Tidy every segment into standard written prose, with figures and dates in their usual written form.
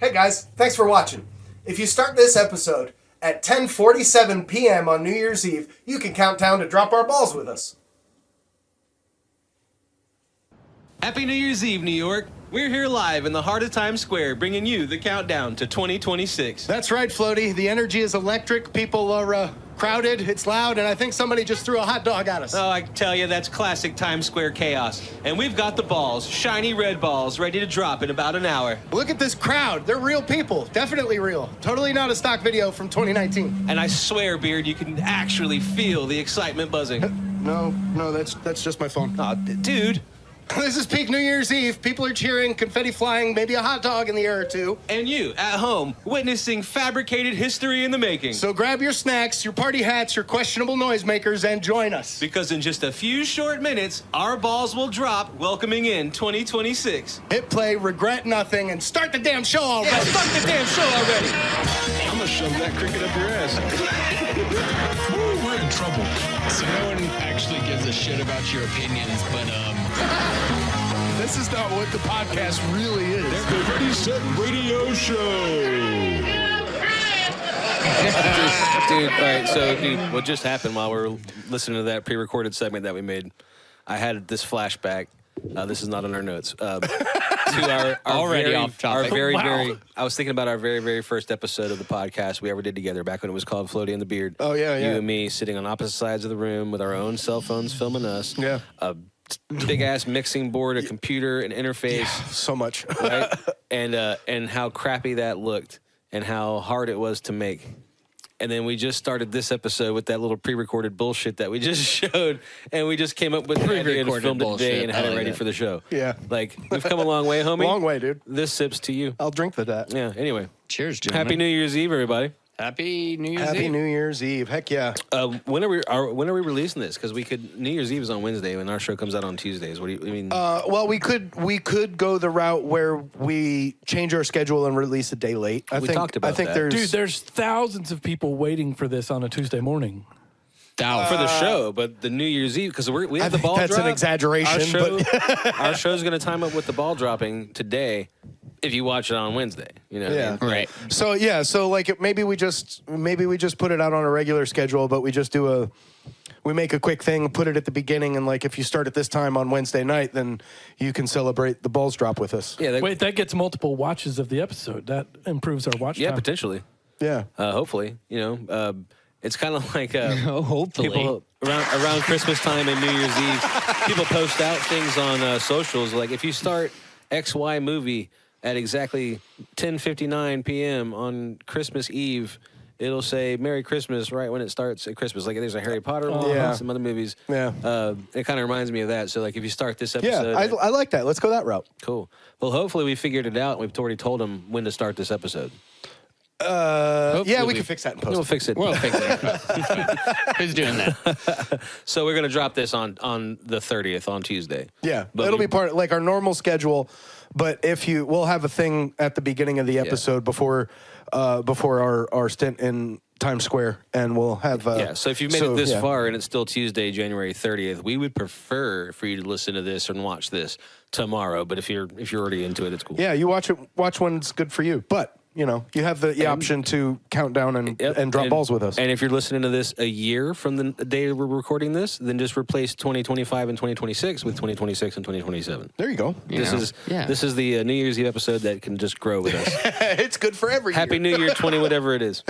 Hey guys, thanks for watching. If you start this episode at 10:47 p.m. on New Year's Eve, you can count down to drop our balls with us. Happy New Year's Eve, New York. We're here live in the heart of Times Square, bringing you the countdown to 2026. That's right, Floaty. The energy is electric. People are crowded. It's loud, and I think somebody just threw a hot dog at us. Oh, I tell you, that's classic Times Square chaos. And we've got the balls, shiny red balls, ready to drop in about an hour. Look at this crowd. They're real people. Definitely real. Totally not a stock video from 2019. And I swear, Beard, you can actually feel the excitement buzzing. No, that's just my phone. Oh, dude. This is peak New Year's Eve. People are cheering, confetti flying, maybe a hot dog in the air or two. And you, at home, witnessing fabricated history in the making. So grab your snacks, your party hats, your questionable noisemakers, and join us. Because in just a few short minutes, our balls will drop, welcoming in 2026. Hit play, regret nothing, and start the damn show already. Yeah, start the damn show already. I'm gonna shove that cricket up your ass. Ooh, we're in trouble. So no one actually gives a shit about your opinions, but This is not what the podcast really is. The Ready Set Radio Show. Dude, all right, so what just happened while we were listening to that pre-recorded segment that we made, I had this flashback. This is not on our notes. To our Already very, off topic. I was thinking about our very, very first episode of the podcast we ever did together back when it was called Floaty and the Beard. Oh, yeah. You and me sitting on opposite sides of the room with our own cell phones filming us. Yeah. A big-ass mixing board, a computer, an interface. Yeah, so much. Right? And how crappy that looked and how hard it was to make. And then we just started this episode with that little pre-recorded bullshit that we just showed, and we just came up with the idea and filmed it today and had it ready for the show. Yeah. Like, we've come a long way, homie. Long way, dude. This sips to you. I'll drink for that. Yeah, anyway. cheers, gentlemen. Happy New Year's Eve, everybody. Happy New Year's Happy Eve. New Year's Eve. Heck yeah. When are we releasing this? Because New Year's Eve is on Wednesday, and our show comes out on Tuesdays. What do you mean? Well, we could go the route where we change our schedule and release a day late. I think talked about that. There's thousands of people waiting for this on a Tuesday morning. For the show, but the New Year's Eve, because we have the think ball that's drop. an exaggeration, Our show's going to time up with the ball dropping today if you watch it on Wednesday. You know what I mean? Right. So like maybe we just put it out on a regular schedule, but we just we make a quick thing, put it at the beginning, and like if you start at this time on Wednesday night, then you can celebrate the balls drop with us. Yeah. Wait, that gets multiple watches of the episode. That improves our watch time. Potentially. Yeah. Hopefully, it's kind of like Hopefully. people around Christmas time and New Year's Eve, people post out things on socials like if you start XY movie at exactly 10:59 p.m. on Christmas Eve, it'll say Merry Christmas right when it starts at Christmas. Like there's a Harry Potter one, Yeah. some other movies. Yeah. It kind of reminds me of that. So like if you start this Yeah, episode, I like that. Let's go that route. cool. Well, hopefully we figured it out. And we've already told them when to start this episode. Yeah, we can fix that in post. We'll fix it. We'll fix it. Who's doing that? So we're gonna drop this on the 30th on Tuesday. Yeah, But it'll we- be part like our normal schedule, but we'll have a thing at the beginning of the episode before our stint in Times Square, and we'll have. So if you've made it this far and it's still Tuesday, January 30th, we would prefer for you to listen to this and watch this tomorrow. But if you're already into it, it's cool. Yeah, you watch when it's good for you, but you have the option to count down and drop balls with us. And if you're listening to this a year from the day we're recording this, then just replace 2025 and 2026 with 2026 and 2027. There you go. This is the New Year's Eve episode that can just grow with us. It's good for every Happy year. New Year 20 whatever it is.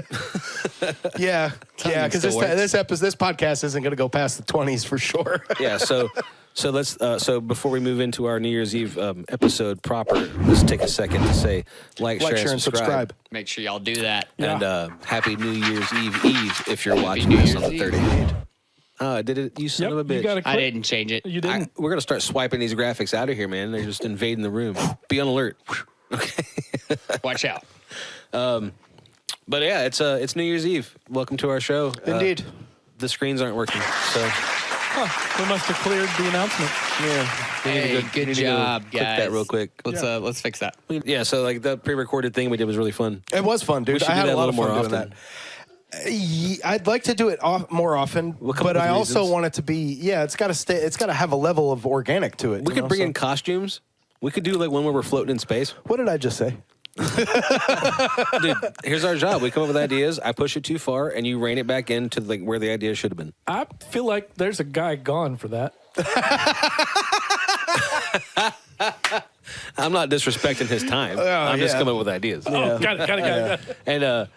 Yeah, because this podcast isn't going to go past the 20s for sure. Yeah, so let's before we move into our New Year's Eve episode proper, let's take a second to say like share, and subscribe. Make sure y'all do that. And Happy New Year's Eve if you're watching New this on Year's the 30th. Did it? You son of a bitch. You got to I didn't change it. You didn't. We're gonna start swiping these graphics out of here, man. They're just invading the room. Be on alert. Okay. Watch out. But yeah, it's New Year's Eve. Welcome to our show. Indeed. The screens aren't working, so We must have cleared the announcement. yeah. Hey, good job, click guys. that real quick. Let's fix that. Yeah, so like the pre-recorded thing we did was really fun. It was fun, dude. We should I do had that a lot of little fun more doing that. I'd like to do it more often, but I also reasons. want it to be. Yeah, it's got to stay. It's got to have a level of organic to it. We could bring in costumes. We could do like one where we're floating in space. What did I just say? Dude, here's our job. We come up with ideas. I push it too far, and you rein it back into like where the idea should have been. I feel like there's a guy gone for that. I'm not disrespecting his time. I'm just coming up with ideas. Oh, got it. And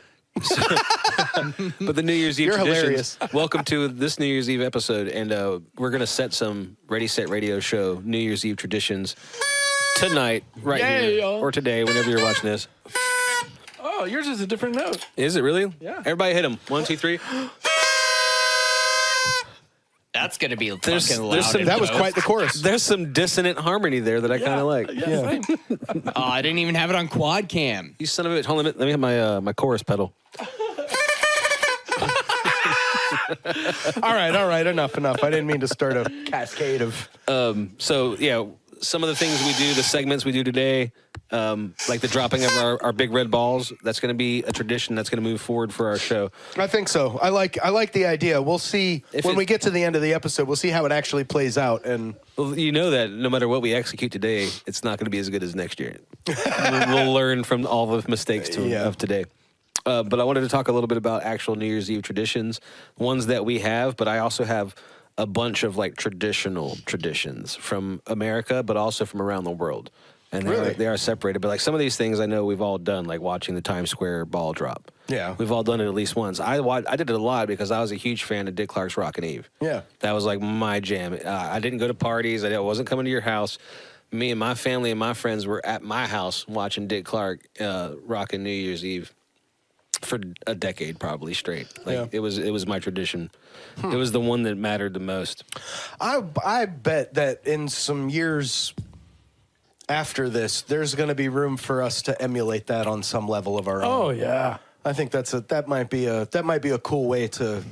but the New Year's Eve You're traditions. hilarious. Welcome to this New Year's Eve episode, and we're gonna set some Ready Set Radio Show New Year's Eve traditions tonight, right here, y'all. or today, whenever you're watching this. Oh, yours is a different note. Is it really? Yeah. Everybody hit them. 1, 2, 3. That's gonna be There's fucking loud. some- That was quite the chorus. There's some dissonant harmony there that I kind of like. Yeah. Same. Oh, I didn't even have it on quad cam. You son of a bitch. Hold on, let me have my chorus pedal. All right. Enough. I didn't mean to start a cascade of. So yeah, some of the things we do, the segments we do today, like the dropping of our big red balls, that's going to be a tradition that's going to move forward for our show. I think so. I like the idea. We'll see when we get to the end of the episode. We'll see how it actually plays out. And Well, you know that no matter what we execute today, it's not going to be as good as next year. We'll learn from all the mistakes of today. But I wanted to talk a little bit about actual New Year's Eve traditions, ones that we have, but I also have a bunch of like traditional traditions from America, but also from around the world. And they are separated. But like some of these things I know we've all done, like watching the Times Square ball drop. Yeah. We've all done it at least once. I did it a lot because I was a huge fan of Dick Clark's Rockin' Eve. Yeah. That was like my jam. I didn't go to parties. I wasn't coming to your house. Me and my family and my friends were at my house watching Dick Clark rockin' New Year's Eve for a decade probably straight. Like it was my tradition. It was the one that mattered the most. I bet that in some years after this, there's going to be room for us to emulate that on some level of our own. Oh yeah. I think that might be a cool way to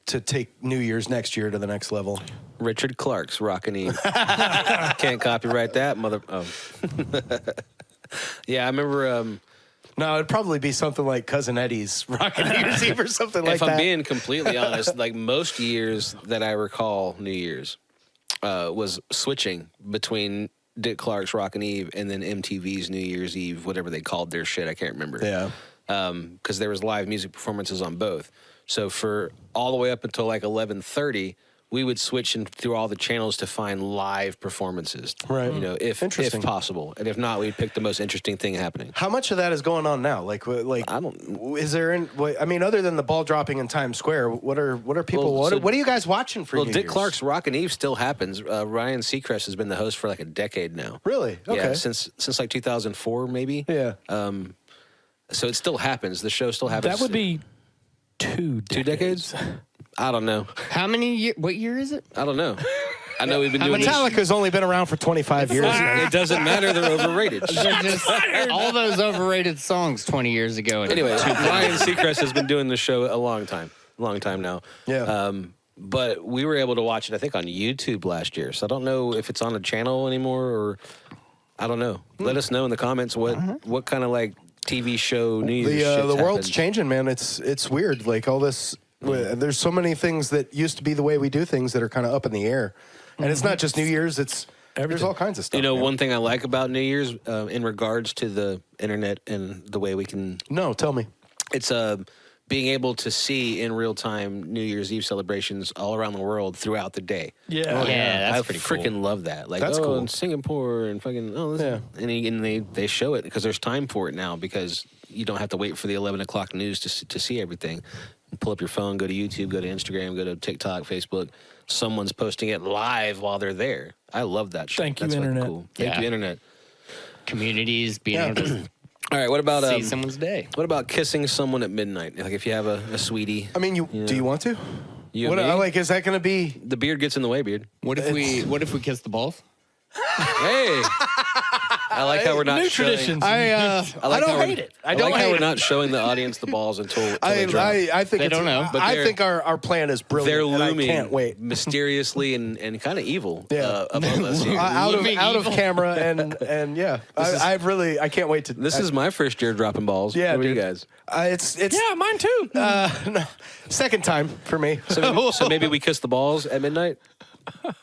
take New Year's next year to the next level. Richard Clark's Rockin' Eve. Can't copyright that, mother. Oh. Yeah, I remember. No, it'd probably be something like Cousin Eddie's Rockin' New Year's Eve or something like If that. I'm being completely honest, like most years that I recall New Year's was switching between Dick Clark's Rockin' Eve and then MTV's New Year's Eve, whatever they called their shit. I can't remember. Yeah. Because there was live music performances on both. So for all the way up until like 11:30, we would switch through all the channels to find live performances. Right. You know, if possible, and if not, we'd pick the most interesting thing happening. How much of that is going on now? Like I don't. is there? I mean, other than the ball dropping in Times Square, what are people? Well, what are you guys watching for? Well, New Dick Year's? Clark's Rockin' Eve still happens. Ryan Seacrest has been the host for like a decade now. Really? Okay. Yeah, since like 2004 maybe. Yeah. So it still happens. The show still happens. That would be 2 decades. I don't know. How many years? What year is it? I don't know. I know we've been doing this. Metallica's only been around for 25 years. It doesn't matter. They're overrated. They're just all those overrated songs 20 years ago. Anyway, Ryan Seacrest has been doing the show a long time now. Yeah. But we were able to watch it, I think, on YouTube last year. So I don't know if it's on a channel anymore, or I don't know. Let us know in the comments what kind of like TV show New Year's shit The world's happens. changing, man. It's weird. Like all this, there's so many things that used to be the way we do things that are kind of up in the air, and it's not just New Year's. There's all kinds of stuff. You know, man. one thing I like about New Year's in regards to the internet and the way we can, No, tell me. it's being able to see in real time New Year's Eve celebrations all around the world throughout the day. Yeah. Yeah, that's I pretty cool. freaking love that. Like, That's cool. in Singapore and fucking, and they show it because there's time for it now, because you don't have to wait for the 11 o'clock news to see everything. You pull up your phone, go to YouTube, go to Instagram, go to TikTok, Facebook. Someone's posting it live while they're there. I love that shit. Thank you, That's fucking Internet. cool. Thank Yeah. you, Internet. Communities being able to All right, what about see someone's day. what about kissing someone at midnight? Like if you have a sweetie. I mean, do you want to? You What and me? like is that going to be? The beard gets in the way, beard. What if we kiss the balls? Hey, I like how we're not New showing. traditions. I like don't how we're- hate it. I I don't like how hate we're it. not showing the audience the balls until they drop. I think They it's, don't know, but I they're- think our plan is brilliant. They're and looming I can't wait. mysteriously and kind of evil Yeah. above us. here. Out Looming of evil. camera and yeah, I can't wait to. This is my first year dropping balls. yeah, what about you dude. guys? It's Yeah, mine too. no, second time for me. So maybe we kiss the balls at midnight.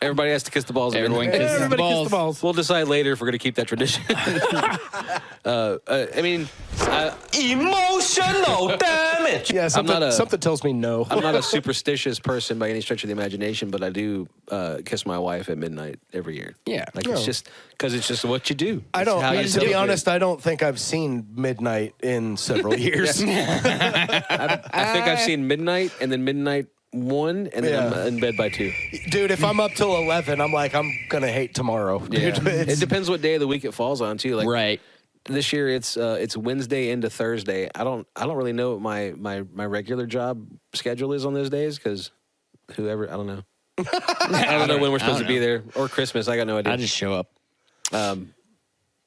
Everybody has to kiss the balls. Everyone kisses the Everybody kiss balls. the balls. We'll decide later if we're going to keep that tradition. I mean, Emotional damage. Yeah, not something tells me no. I'm not a superstitious person by any stretch of the imagination, but I do kiss my wife at midnight every year. Yeah. Like it's just because it's just what you do. I It's don't. how you To be celebrate. honest, I don't think I've seen midnight in several years. I think I've seen midnight and then midnight 1, and then Yeah. I'm in bed by 2. Dude, if I'm up till 11, I'm like, I'm gonna hate tomorrow. Yeah. Dude, It depends what day of the week it falls on too. Like Right. this year, it's Wednesday into Thursday. I don't really know what my regular job schedule is on those days because I don't know. I don't know when we're supposed to be there or Christmas. I got no idea. I just show up.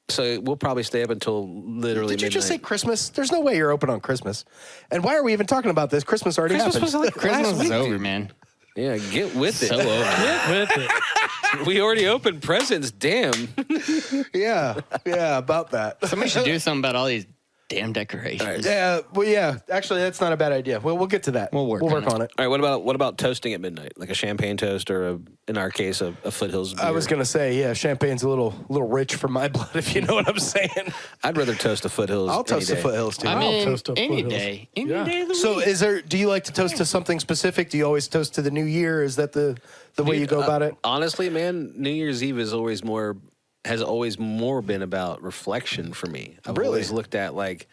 So we'll probably stay up until literally Did you just say midnight. Christmas? There's no way you're open on Christmas. And why are we even talking about this? Christmas already happened. Christmas is over, man. Yeah, get with it. So over. With it. We already opened presents. Damn. yeah, about that. Somebody should do something about all these damn decorations. Yeah, well, yeah. Actually, that's not a bad idea. We'll get to that. We'll work on it. All right. What about toasting at midnight? Like a champagne toast, or in our case, a Foothills beer? I was gonna say, yeah, champagne's a little rich for my blood, if you know what I'm saying. I'd rather toast a Foothills. I'll any toast the day. Foothills too. I I'll mean, toast to any Foothills. day. Any Yeah. day of the So, week. do you like to toast to something specific? Do you always toast to the new year? Is that the way you go about it? Honestly, man, New Year's Eve has always more been about reflection for me. I've Really? always looked at like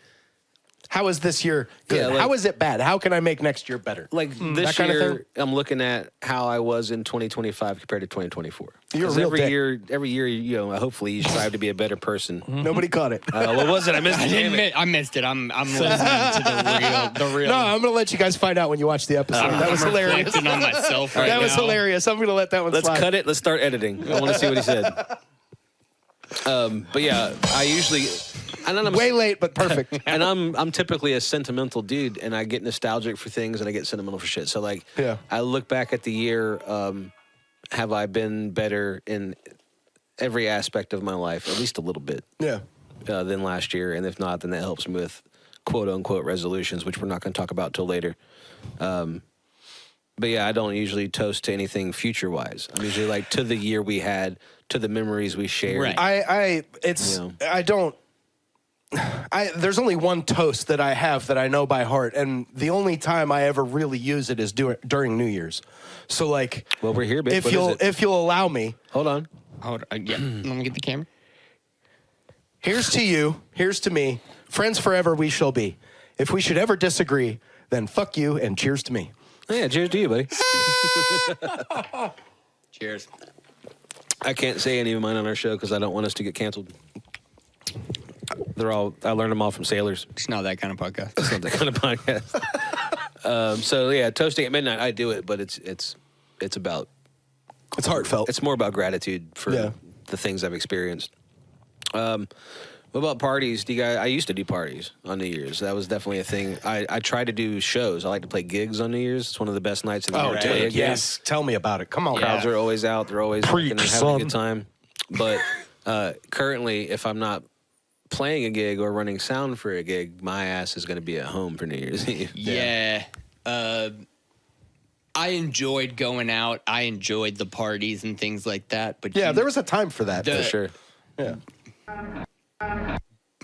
How is this year good? Yeah, like- How is it bad? How can I make next year better? this that kind of year. thing? I'm looking at how I was in 2025 compared to 2024. You're a 'Cause real every dick. year, hopefully you strive to be a better person. Nobody caught it. What was it? I missed it. I missed it. I'm listening to the real. No, I'm gonna let you guys find out when you watch the episode. That was I'm hilarious. reflecting on myself right That was now. hilarious. I'm gonna let that one Let's slide. cut it. Let's start editing. I want to see what he said. But yeah, I usually. And I'm Way late, but perfect. And I'm typically a sentimental dude, and I get nostalgic for things, and I get sentimental for shit. So like, Yeah. I look back at the year. Have I been better in every aspect of my life, at least a little bit, Yeah. than last year? And if not, then that helps me with quote unquote resolutions, which we're not going to talk about till later. But yeah, I don't usually toast to anything future wise. I'm usually like to the year we had, to the memories we shared. Right. There's only one toast that I have that I know by heart, and the only time I ever really use it is during New Year's. So like, Well, we're here, babe. if you'll allow me, Hold on. Hold on. Yeah. Let me get the camera. here's to you, here's to me, friends forever we shall be. If we should ever disagree, then fuck you and cheers to me. Yeah, cheers to you, buddy. Cheers. I can't say any of mine on our show because I don't want us to get canceled. I learned them all from sailors. It's not that kind of podcast. It's not that kind of podcast. So yeah, toasting at midnight, I do it, but it's about, It's heartfelt. it's more about gratitude for Yeah. the things I've experienced. What about parties? Do you guys? I used to do parties on New Year's. That was definitely a thing. I try to do shows. I like to play gigs on New Year's. It's one of the best nights of the year to play a gig. yes. Tell me about it. Come on, Crowds are always out. They're always Preach, having son. a good time. But currently, if I'm not playing a gig or running sound for a gig, my ass is going to be at home for New Year's Eve. Yeah. I enjoyed going out. I enjoyed the parties and things like that. But Yeah, there was a time for that. The- For sure. Yeah.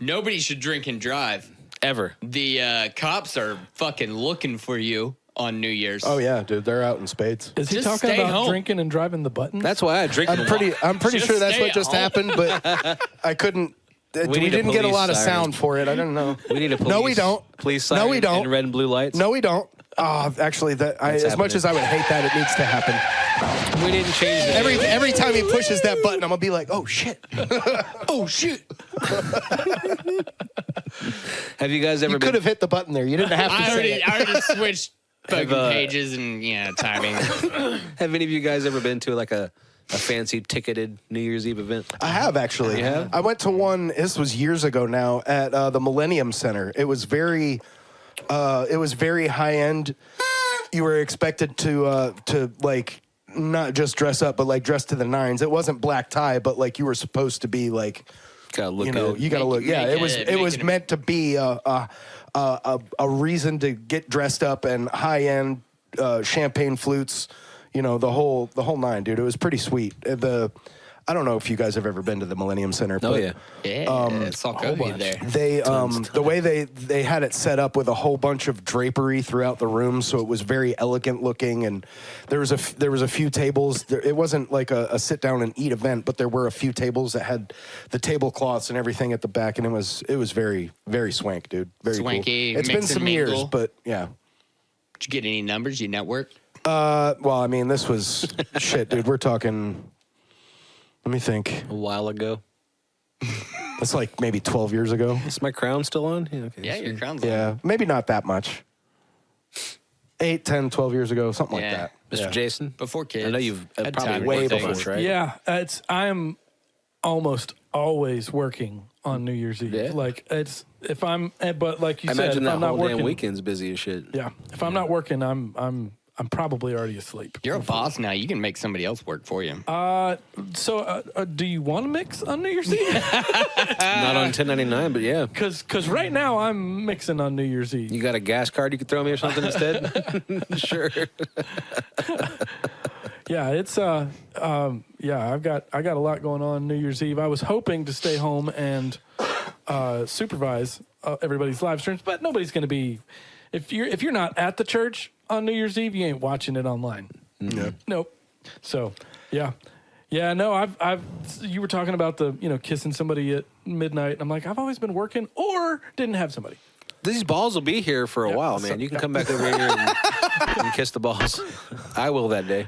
nobody should drink and drive. Ever. The cops are fucking looking for you on New Year's. Oh yeah, dude, they're out in spades. Is he Just talking stay about home. drinking and driving the button? That's why I drink. I'm pretty Just sure that's stay what just home. happened, but I couldn't. We need a didn't get a police lot of siren. sound for it. I don't know. We need a police. No, we don't. Police No, siren we don't. and red and blue lights. No, we don't. Actually, as much happening. as I would hate that, it needs to happen. We didn't change the Every time he pushes that button, I'm gonna be like, oh shit, oh shit. Have you guys ever You been? could have hit the button there. You didn't have to say it. I already switched fucking Have, pages and timing. Have any of you guys ever been to like a fancy ticketed New Year's Eve event? I have actually. You have? I went to one. This was years ago now at the Millennium Center. It was very high end. You were expected to like not just dress up, but like dress to the nines. It wasn't black tie, but like you were supposed to be like, Gotta look you know, good. you got to look. Yeah, make it was it- it make was it- meant to be a reason to get dressed up and high end champagne flutes. you know, the whole nine, dude. It was pretty sweet. I don't know if you guys have ever been to the Millennium Center. Oh, but yeah. It's all cozy there. They the way they had it set up with a whole bunch of drapery throughout the room, so it was very elegant looking. And there was a few tables. It wasn't like a sit down and eat event, but there were a few tables that had the tablecloths and everything at the back, and it was very, very swank, dude. Very Swanky, cool. It's been mix and some years, mingle. but yeah. Did you get any numbers? You network? Well, I mean, this was shit, dude. We're talking. Let me think. A while ago. That's like maybe 12 years ago. Is my crown still on? Yeah, okay. Yeah, your crown's on. Yeah, maybe not that much. 8, 10, 12 years ago, something like Yeah. that. Mr. Yeah. Jason? Before kids. I know you've Had probably time to way worked a before. bunch, right? Yeah, I am almost always working on New Year's Eve. Yeah. Like but like you I said, imagine if that I'm not whole working, damn weekend's busy as shit. yeah, if I'm not working, I'm probably already asleep. You're a boss now. You can make somebody else work for you. So do you want to mix on New Year's Eve? Not on 1099, but yeah. Because right now I'm mixing on New Year's Eve. You got a gas card you could throw me or something instead? Sure. Yeah, it's I've got a lot going on New Year's Eve. I was hoping to stay home and supervise everybody's live streams, but nobody's going to be. If you're not at the church on New Year's Eve, you ain't watching it online. Yeah. Nope. So yeah. No, I've you were talking about the kissing somebody at midnight. I'm like, I've always been working or didn't have somebody. These balls will be here for a while, man. You can come back over here and kiss the balls. I will that day.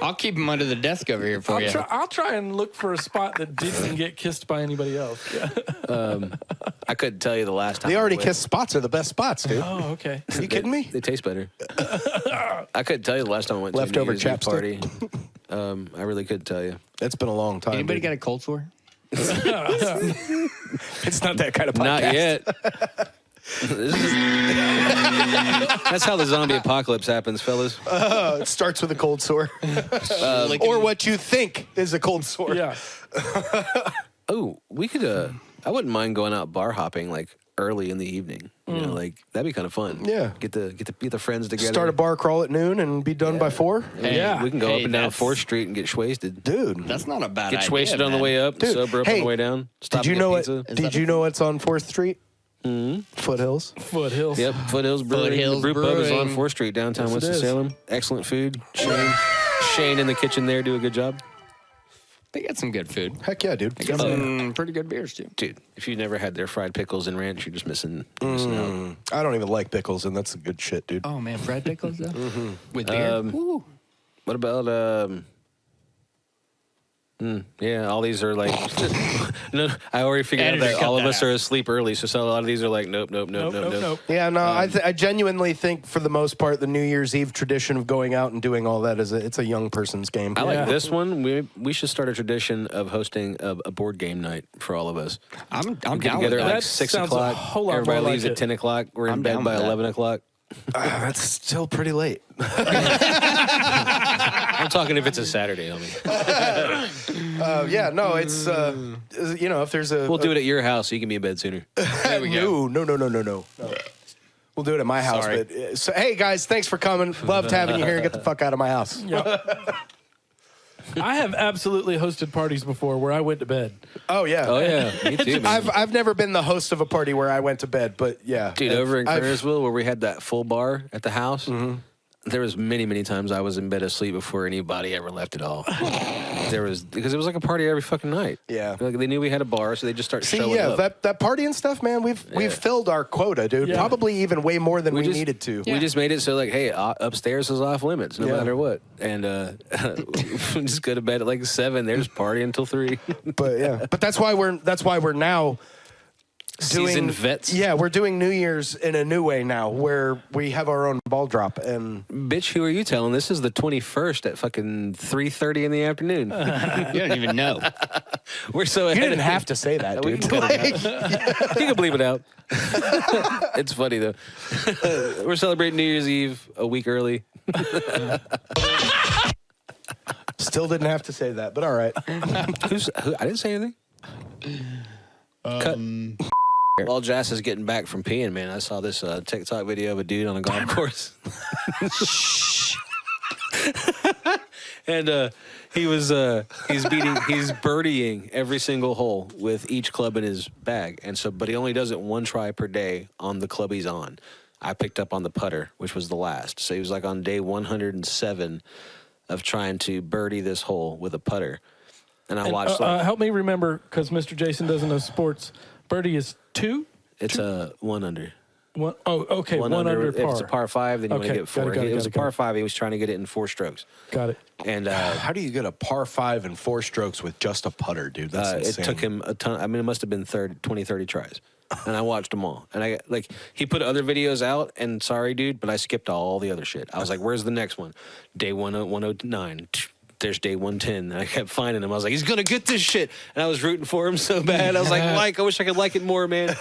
I'll keep them under the desk over here for you. I'll try and look for a spot that didn't get kissed by anybody else. Yeah. I couldn't tell you the last time. The already I went. kissed spots are the best spots, dude. Oh, okay. Are you kidding me? They taste better. I couldn't tell you the last time I went Leftover to a New Year's Eve party. chapstick. I really couldn't tell you. It's been a long time. Anybody dude. got a cold sore? It's not that kind of podcast. Not yet. That's how the zombie apocalypse happens, fellas. It starts with a cold sore, or what you think is a cold sore. Yeah. Oh, we could. I wouldn't mind going out bar hopping like early in the evening. You know, like that'd be kind of fun. Yeah. Get the friends together. Start a bar crawl at noon and be done by 4. Yeah. We can go up and down that's- 4th Street and get wasted. Dude. That's not a bad idea. Get wasted on the man. way up, Dude, sober up on hey, the way down. Stop Did you and know get it? pizza. Did you know it's on 4th Street? Foothills. Foothills. Yep, Foothills Brewing. Foothills The brew pub is on Brewing. 4th Street, downtown Yes, it is. Winston-Salem. Excellent food. Shane in the kitchen there do a good job. They got some good food. Heck yeah, dude. They got some pretty good beers too. Dude, if you've never had their fried pickles and ranch, you're just missing out. I don't even like pickles, and that's good shit, dude. Oh man, fried pickles though. With beer. Woo. What about yeah, all these are like no. I already figured out Editor, that cut all of that us out. are asleep early, so a lot of these are like nope. Nope. Yeah, no, I genuinely think for the most part, the New Year's Eve tradition of going out and doing all that it's a young person's game. I Yeah. like this one. We should start a tradition of hosting a board game night for all of us. I'm Get down with together at that. like That 6 sounds a o'clock. whole lot Everybody more leaves like at it. 10 o'clock. We're in I'm bed down by with that. 11 o'clock. That's still pretty late. I'm talking if it's a Saturday, homie. Yeah, no, it's if there's a We'll do it at your house so you can be in bed sooner. There we go. No. We'll do it at my house. Sorry. But so, hey guys, thanks for coming. Loved having you here. Get the fuck out of my house. I have absolutely hosted parties before where I went to bed. Oh yeah. Oh yeah, me too, man. I've never been the host of a party where I went to bed, but yeah. Dude, over in I've- Kernersville where we had that full bar at the house, there was many times I was in bed asleep before anybody ever left at all. Because it was like a party every fucking night. Yeah. Like they knew we had a bar, so they just start See, showing yeah, up. that party and stuff, man. We've filled our quota, dude. Yeah. Probably even way more than we just- needed to. We just made it so like, hey, upstairs is off limits no Yeah. matter what, and we just go to bed at like 7. They're just partying until 3. But yeah, but that's why we're now doing Seasoned vets. Yeah, we're doing New Year's in a new way now, where we have our own ball drop and. Bitch, who are you telling? This is the 21st at fucking 3:30 in the afternoon. You don't even know. We're so You ahead didn't of- have to say that, We dude. can cut it out. You can bleep it out. It's funny though. We're celebrating New Year's Eve a week early. Still didn't have to say that, but all right. I didn't say anything. Cut. While Jazz is getting back from peeing, man, I saw this TikTok video of a dude on a golf course. And he's birdieing every single hole with each club in his bag. And so, but he only does it one try per day on the club he's on. I picked up on the putter, which was the last. So he was like on day 107 of trying to birdie this hole with a putter. And I watched help me remember, because Mr. Jason doesn't know sports. Birdie is 2? It's a 1 under. One, oh, okay, one under par. If it's a par 5, then you want to get 4. It was a par 5. He was trying to get it in 4 strokes. Got it. And How do you get a par 5 in 4 strokes with just a putter, dude? That's it insane. took him a ton. I mean, it must have been 20, 30 tries. And I watched them all. And he put other videos out, and sorry, dude, but I skipped all the other shit. I was like, where's the next one? Day 109. There's day 110. And I kept finding him. I was like, he's going to get this shit. And I was rooting for him so bad. I was like, Mike, I wish I could like it more, man.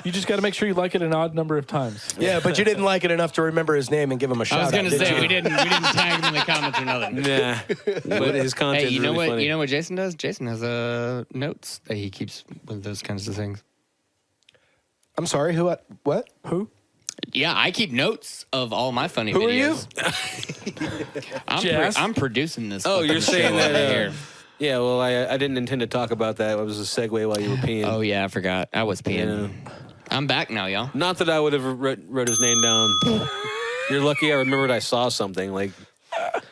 You just got to make sure you like it an odd number of times. Yeah, but you didn't like it enough to remember his name and give him a shout out. I was going to say, you? we didn't tag him in the comments or nothing. Nah. But his content Hey, you know is really what? funny. You know what Jason does? Jason has notes that he keeps with those kinds of things. I'm sorry, what? Who? Yeah, I keep notes of all my funny Who videos. are you? Jazz? I'm producing this. Oh, fucking you're saying show that over here. Yeah, well, I didn't intend to talk about that. It was a segue while you were peeing. Oh yeah, I forgot. I was peeing. Yeah. I'm back now, y'all. Not that I would have wrote his name down. You're lucky I remembered I saw something. Like,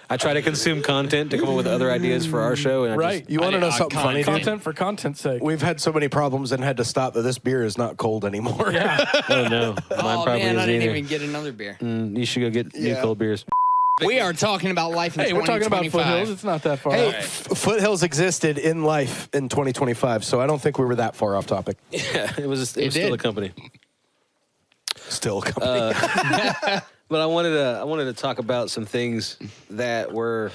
I try to consume content to come up with other ideas for our show. And Right. You want to know something funny, dude? Content for content's sake. We've had so many problems and had to stop that this beer is not cold anymore. Yeah. oh, no. Mine Oh probably man, I isn't didn't either. even get another beer. You should go get new Yeah. cold beers. We are talking about life in Hey, we're talking about 2025. Foothills. It's not that far. Hey, off. Foothills existed in life in 2025, so I don't think we were that far off topic. Yeah, it was still did. a company. Still a company. But I wanted to talk about some things that were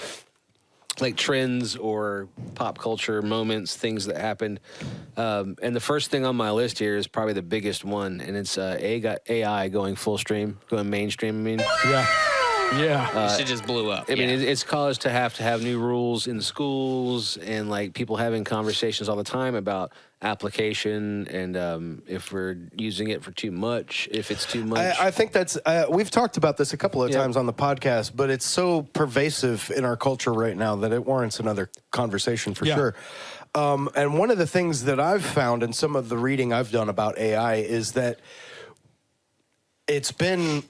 like trends or pop culture moments, things that happened. And the first thing on my list here is probably the biggest one, and it's AI going full stream, going mainstream. I mean, Yeah. Shit just blew up. I mean, it's caused to have new rules in schools, and like people having conversations all the time about application and if we're using it for too much, if it's too much. I think that's we've talked about this a couple of Yeah. times on the podcast, but it's so pervasive in our culture right now that it warrants another conversation for Yeah. sure. And one of the things that I've found in some of the reading I've done about AI is that it's been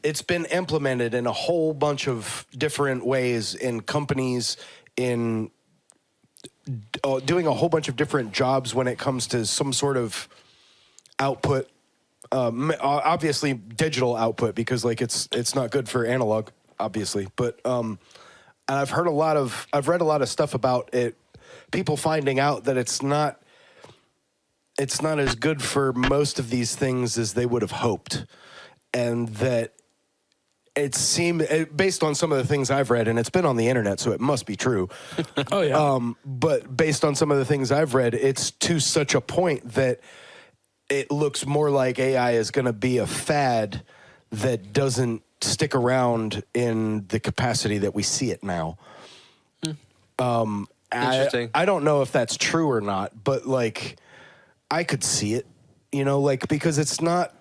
implemented in a whole bunch of different ways in companies, in doing a whole bunch of different jobs when it comes to some sort of output. Obviously digital output, because like it's not good for analog, obviously. But and I've read a lot of stuff about it. People finding out that it's not as good for most of these things as they would have hoped, and that it seemed, based on some of the things I've read, and it's been on the internet, so it must be true. Oh, yeah. But based on some of the things I've read, it's to such a point that it looks more like AI is going to be a fad that doesn't stick around in the capacity that we see it now. Interesting. I don't know if that's true or not, but like I could see it, like, because it's not.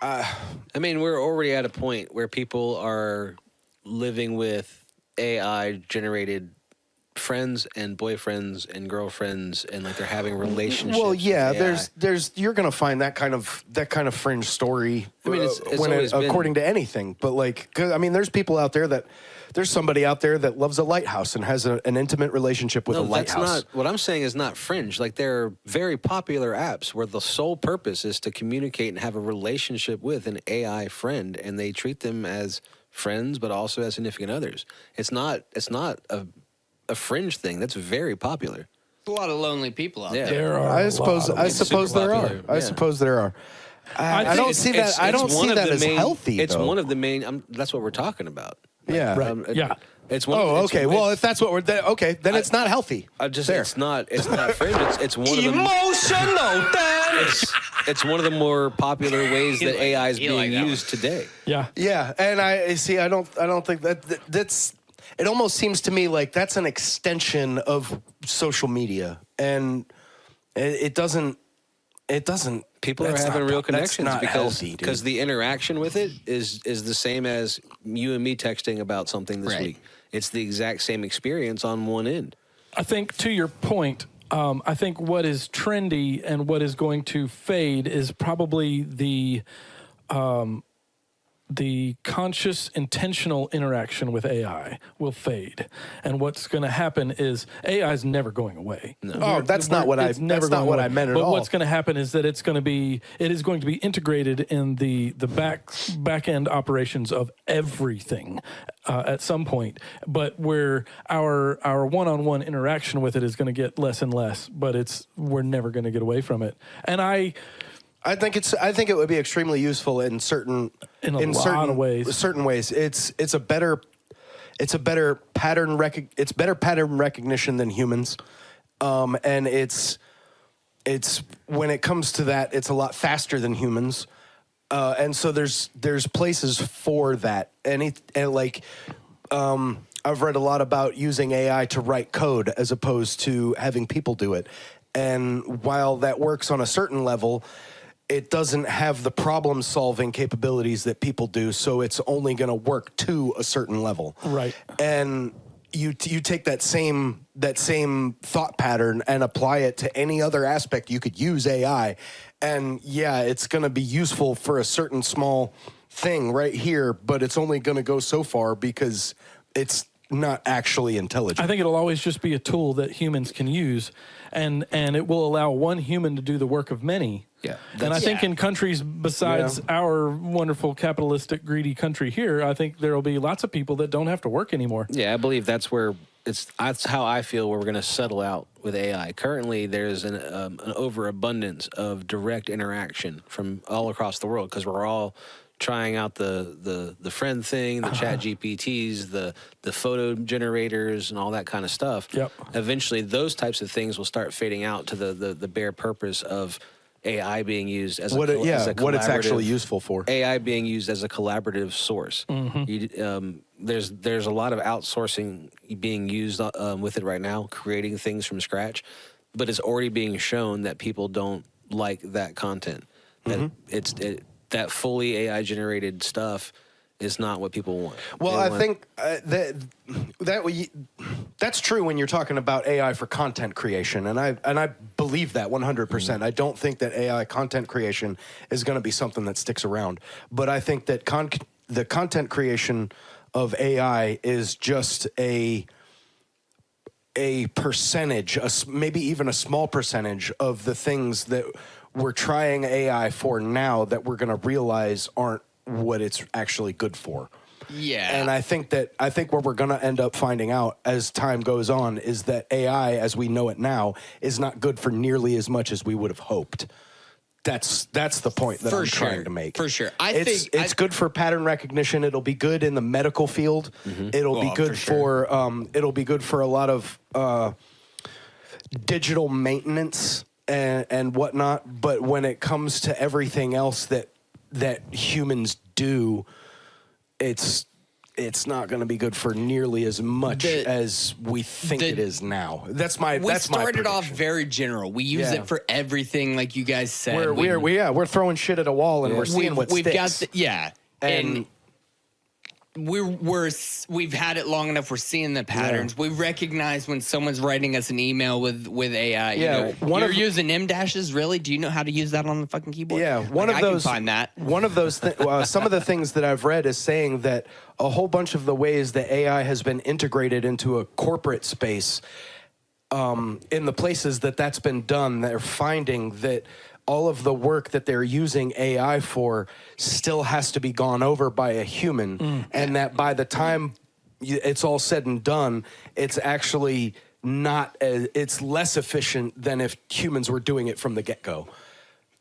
I mean, we're already at a point where people are living with AI-generated friends and boyfriends and girlfriends, and like they're having relationships. Well, yeah, with AI. there's you're gonna find that kind of fringe story. I mean, it's always been- according to anything, but like, 'cause, I mean, there's somebody out there that loves a lighthouse and has an intimate relationship with a lighthouse. That's not what I'm saying. Is not fringe. Like, there are very popular apps where the sole purpose is to communicate and have a relationship with an AI friend, and they treat them as friends, but also as significant others. It's not a fringe thing. That's very popular. There's a lot of lonely people out Yeah. there. There are I a suppose lot of- there super are. popular, I yeah. suppose there are. I think don't see that. I don't see that as healthy. It's though. one of the main. That's what we're talking about. Yeah. Right. Yeah. It's one. Oh, it's- okay. Well, if that's what we're okay, then it's not healthy. It's not fringe. It's one of the Emotional it's one of the more popular ways that AI is you being like that used today. Yeah. Yeah, and I see. I don't think that's. It almost seems to me like that's an extension of social media, and it doesn't People are That's having not- real that's connections not healthy, dude. because the interaction with it is the same as you and me texting about something this Right. week. It's the exact same experience on one end. I think to your point, I think what is trendy and what is going to fade is probably the conscious, intentional interaction with AI will fade, and what's going to happen is AI is never going away. No. Oh, that's not what I meant at but all. what's going to happen is that it is going to be integrated in the back end operations of everything at some point. But where our one-on-one interaction with it is going to get less and less, but we're never going to get away from it. And I think it would be extremely useful in certain ways. Certain ways, it's better pattern recognition than humans, and it's when it comes to that, it's a lot faster than humans, and so there's places for that, I've read a lot about using AI to write code as opposed to having people do it, and while that works on a certain level, it doesn't have the problem-solving capabilities that people do, so it's only going to work to a certain level. Right. And you take that same thought pattern and apply it to any other aspect. You could use AI, and yeah, it's going to be useful for a certain small thing right here, but it's only going to go so far because it's not actually intelligent. I think it'll always just be a tool that humans can use, and it will allow one human to do the work of many. Yeah. And I think in countries besides our wonderful capitalistic, greedy country here, I think there will be lots of people that don't have to work anymore. Yeah, I believe that's how I feel where we're going to settle out with AI. Currently, there's an overabundance of direct interaction from all across the world because we're all trying out the friend thing, the chat GPTs, the photo generators, and all that kind of stuff. Yep. Eventually, those types of things will start fading out to the bare purpose of AI being used as what it's actually collaborative- useful for. AI being used as a collaborative source. Mm-hmm. There's a lot of outsourcing being used with it right now, creating things from scratch, but it's already being shown that people don't like that content. That that fully AI generated stuff is not what people want. Well, I think that's true when you're talking about AI for content creation, and I believe that 100%. I don't think that AI content creation is going to be something that sticks around, but I think that the content creation of AI is just a percentage, maybe even a small percentage of the things that we're trying AI for now that we're going to realize aren't what it's actually good for. Yeah. And I think what we're going to end up finding out as time goes on is that AI, as we know it now, is not good for nearly as much as we would have hoped. That's the point that I'm trying to make. For sure. It's good for pattern recognition. It'll be good in the medical field. It'll be good for a lot of digital maintenance and whatnot. But when it comes to everything else that humans do, it's not going to be good for nearly as much as we think it is now. We started off very general. We use it for everything, like you guys said. We're throwing shit at a wall and we're seeing what sticks. And we've had it long enough. We're seeing the patterns. We recognize when someone's writing us an email with AI. You're using M dashes. Really? Do you know how to use that on the fucking keyboard? Yeah, I can find that. One of those. Some of the things that I've read is saying that a whole bunch of the ways that AI has been integrated into a corporate space, in the places that's been done, they're finding that all of the work that they're using AI for still has to be gone over by a human, and that by the time it's all said and done, it's actually it's less efficient than if humans were doing it from the get-go.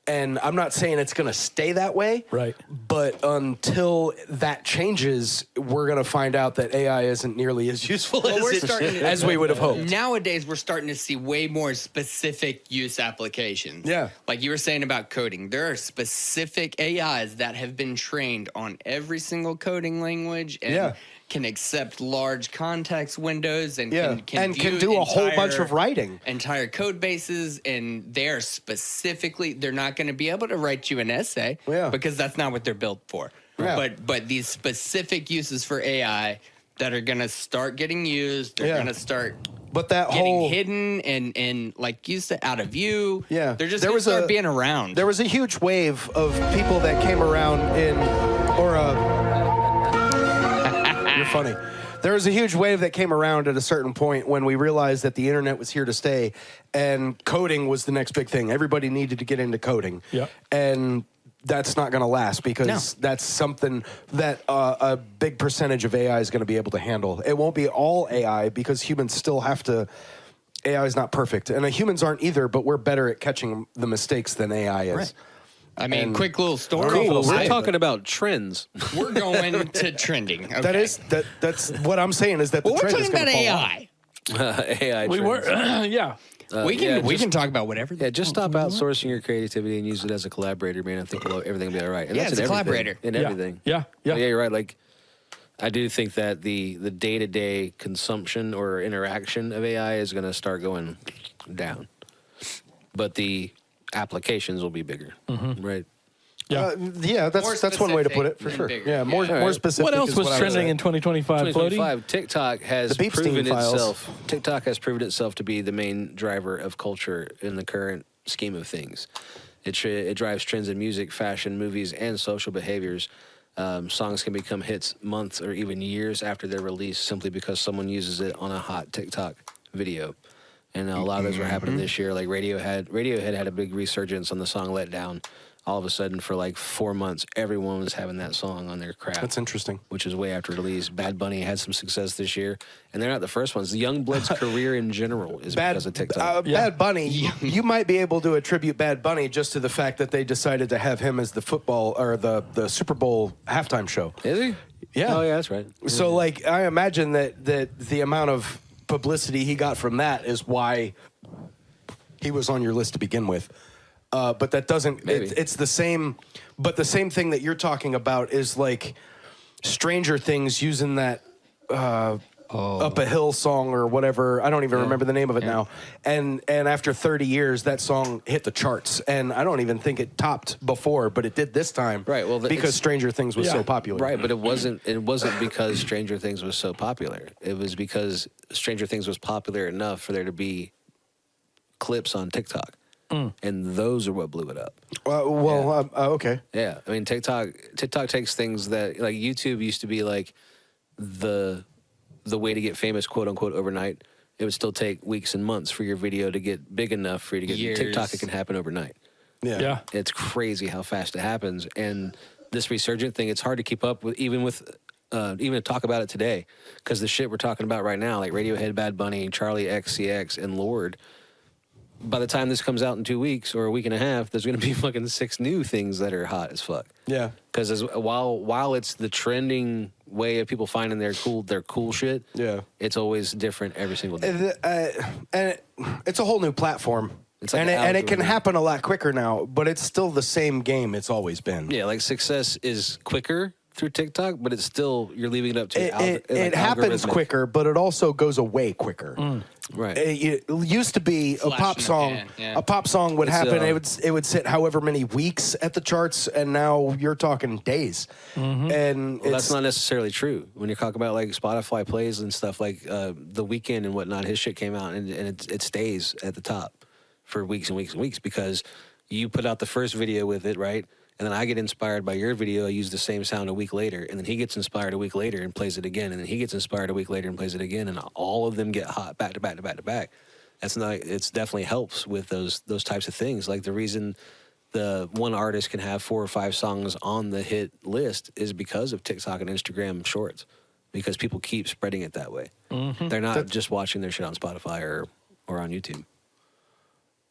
And I'm not saying it's going to stay that way, right? But until that changes, we're going to find out that AI isn't nearly as useful as we would have hoped. Nowadays, we're starting to see way more specific use applications. Yeah. Like you were saying about coding, there are specific AIs that have been trained on every single coding language and can accept large context windows, and can do a whole bunch of writing. Entire code bases, and they're not going to be able to write you an essay because that's not what they're built for. Yeah. But these specific uses for AI that are going to start getting used, they're going to start getting hidden and like you said, out of view. Yeah. They're just going to start being around. There was a huge wave of people that came around you're funny. There was a huge wave that came around at a certain point when we realized that the internet was here to stay and coding was the next big thing. Everybody needed to get into coding. Yeah. And that's not going to last because that's something that a big percentage of AI is going to be able to handle. It won't be all AI because humans still have to. AI is not perfect, and humans aren't either. But we're better at catching the mistakes than AI is. Right. I mean, quick little story. Cool. We're talking about trends. We're going to trending. That's Okay. what I'm saying is that the we're trend talking is going about to fall AI. AI We trends. were, yeah. We can talk about whatever. Yeah, just stop outsourcing your creativity and use it as a collaborator, man. I think everything will be all right. And that's it's a collaborator. in everything. Yeah. But yeah, you're right. Like, I do think that the day-to-day consumption or interaction of AI is going to start going down, but the applications will be bigger, right? Yeah. That's one way to put it for sure. Bigger. Yeah, more specific. What else is was I would trending say. in 2025, Floaty? 2025, TikTok has The proven Beepstein files. itself. TikTok has proven itself to be the main driver of culture in the current scheme of things. It drives trends in music, fashion, movies, and social behaviors. Songs can become hits months or even years after their release simply because someone uses it on a hot TikTok video. And a lot of those were happening this year. Like Radiohead had a big resurgence on the song "Let Down." All of a sudden, for like 4 months, everyone was having that song on their crap. That's interesting. Which is way after release. Bad Bunny had some success this year, and they're not the first ones. Youngblood's career in general is because of TikTok. Bad Bunny, you might be able to attribute Bad Bunny just to the fact that they decided to have him as the football or the Super Bowl halftime show. Is he? Yeah. Oh, yeah, that's right. So, like, I imagine that the amount of publicity he got from that is why he was on your list to begin with. But that doesn't. It's the same. But the same thing that you're talking about is like Stranger Things using that Up a Hill song or whatever. I don't even remember the name of it now. And after 30 years, that song hit the charts. And I don't even think it topped before, but it did this time. Right. Well, because Stranger Things was so popular. Right. But it wasn't because Stranger Things was so popular. It was because Stranger Things was popular enough for there to be clips on TikTok. And those are what blew it up. Okay. Yeah, I mean TikTok takes things that like YouTube used to be like the way to get famous, quote unquote, overnight. It would still take weeks and months for your video to get big enough for you to get Years. TikTok. It can happen overnight. Yeah. It's crazy how fast it happens. And this resurgent thing, it's hard to keep up with, even to talk about it today, because the shit we're talking about right now, like Radiohead, Bad Bunny, Charlie XCX, and Lorde. By the time this comes out in 2 weeks or a week and a half, there's going to be fucking 6 new things that are hot as fuck. Yeah. Because while it's the trending way of people finding their cool shit, it's always different every single day. And it's a whole new platform. It's like and it can happen a lot quicker now, but it's still the same game it's always been. Yeah, like success is quicker through TikTok, but it's still, you're leaving it up to it happens quicker, but it also goes away quicker. Right. It used to be a pop song. A pop song would happen. It would sit however many weeks at the charts, and now you're talking days. And that's not necessarily true. When you're talking about like Spotify plays and stuff, like The Weeknd and whatnot, his shit came out and it stays at the top for weeks and weeks and weeks because you put out the first video with it, right? And then I get inspired by your video. I use the same sound a week later. And then he gets inspired a week later and plays it again. And then he gets inspired a week later and plays it again. And all of them get hot back to back to back to back. It's definitely helps with those types of things. Like the reason the one artist can have 4 or 5 songs on the hit list is because of TikTok and Instagram Shorts. Because people keep spreading it that way. They're not just watching their shit on Spotify or on YouTube.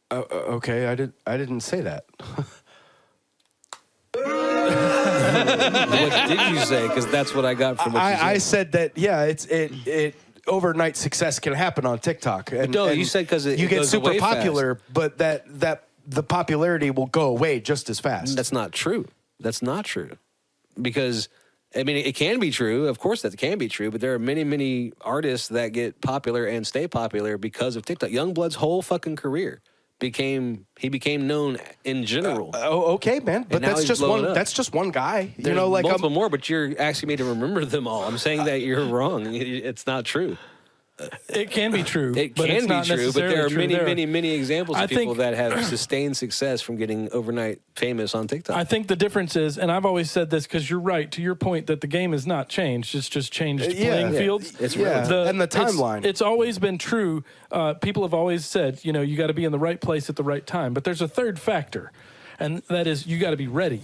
Okay, I didn't say that. What did you say? Because that's what I got from what you said. I said that it overnight success can happen on TikTok. And you said because you get super popular, but that the popularity will go away just as fast. That's not true. That's not true, because I mean, it can be true. Of course, that can be true. But there are many, many artists that get popular and stay popular because of TikTok. Youngblood's whole fucking career became known in general. Okay, man. But that's just one. That's just one guy. There's multiple more. But you're asking me to remember them all. I'm saying that you're wrong. It's not true. It can be true. It but can it's be not true, but there are necessarily true. many examples of people think- that have sustained success from getting overnight famous on TikTok. I think the difference is, and I've always said this because you're right, to your point that the game has not changed. It's just changed playing fields. It's and the timeline. It's always been true. People have always said, you got to be in the right place at the right time. But there's a third factor, and that is you got to be ready.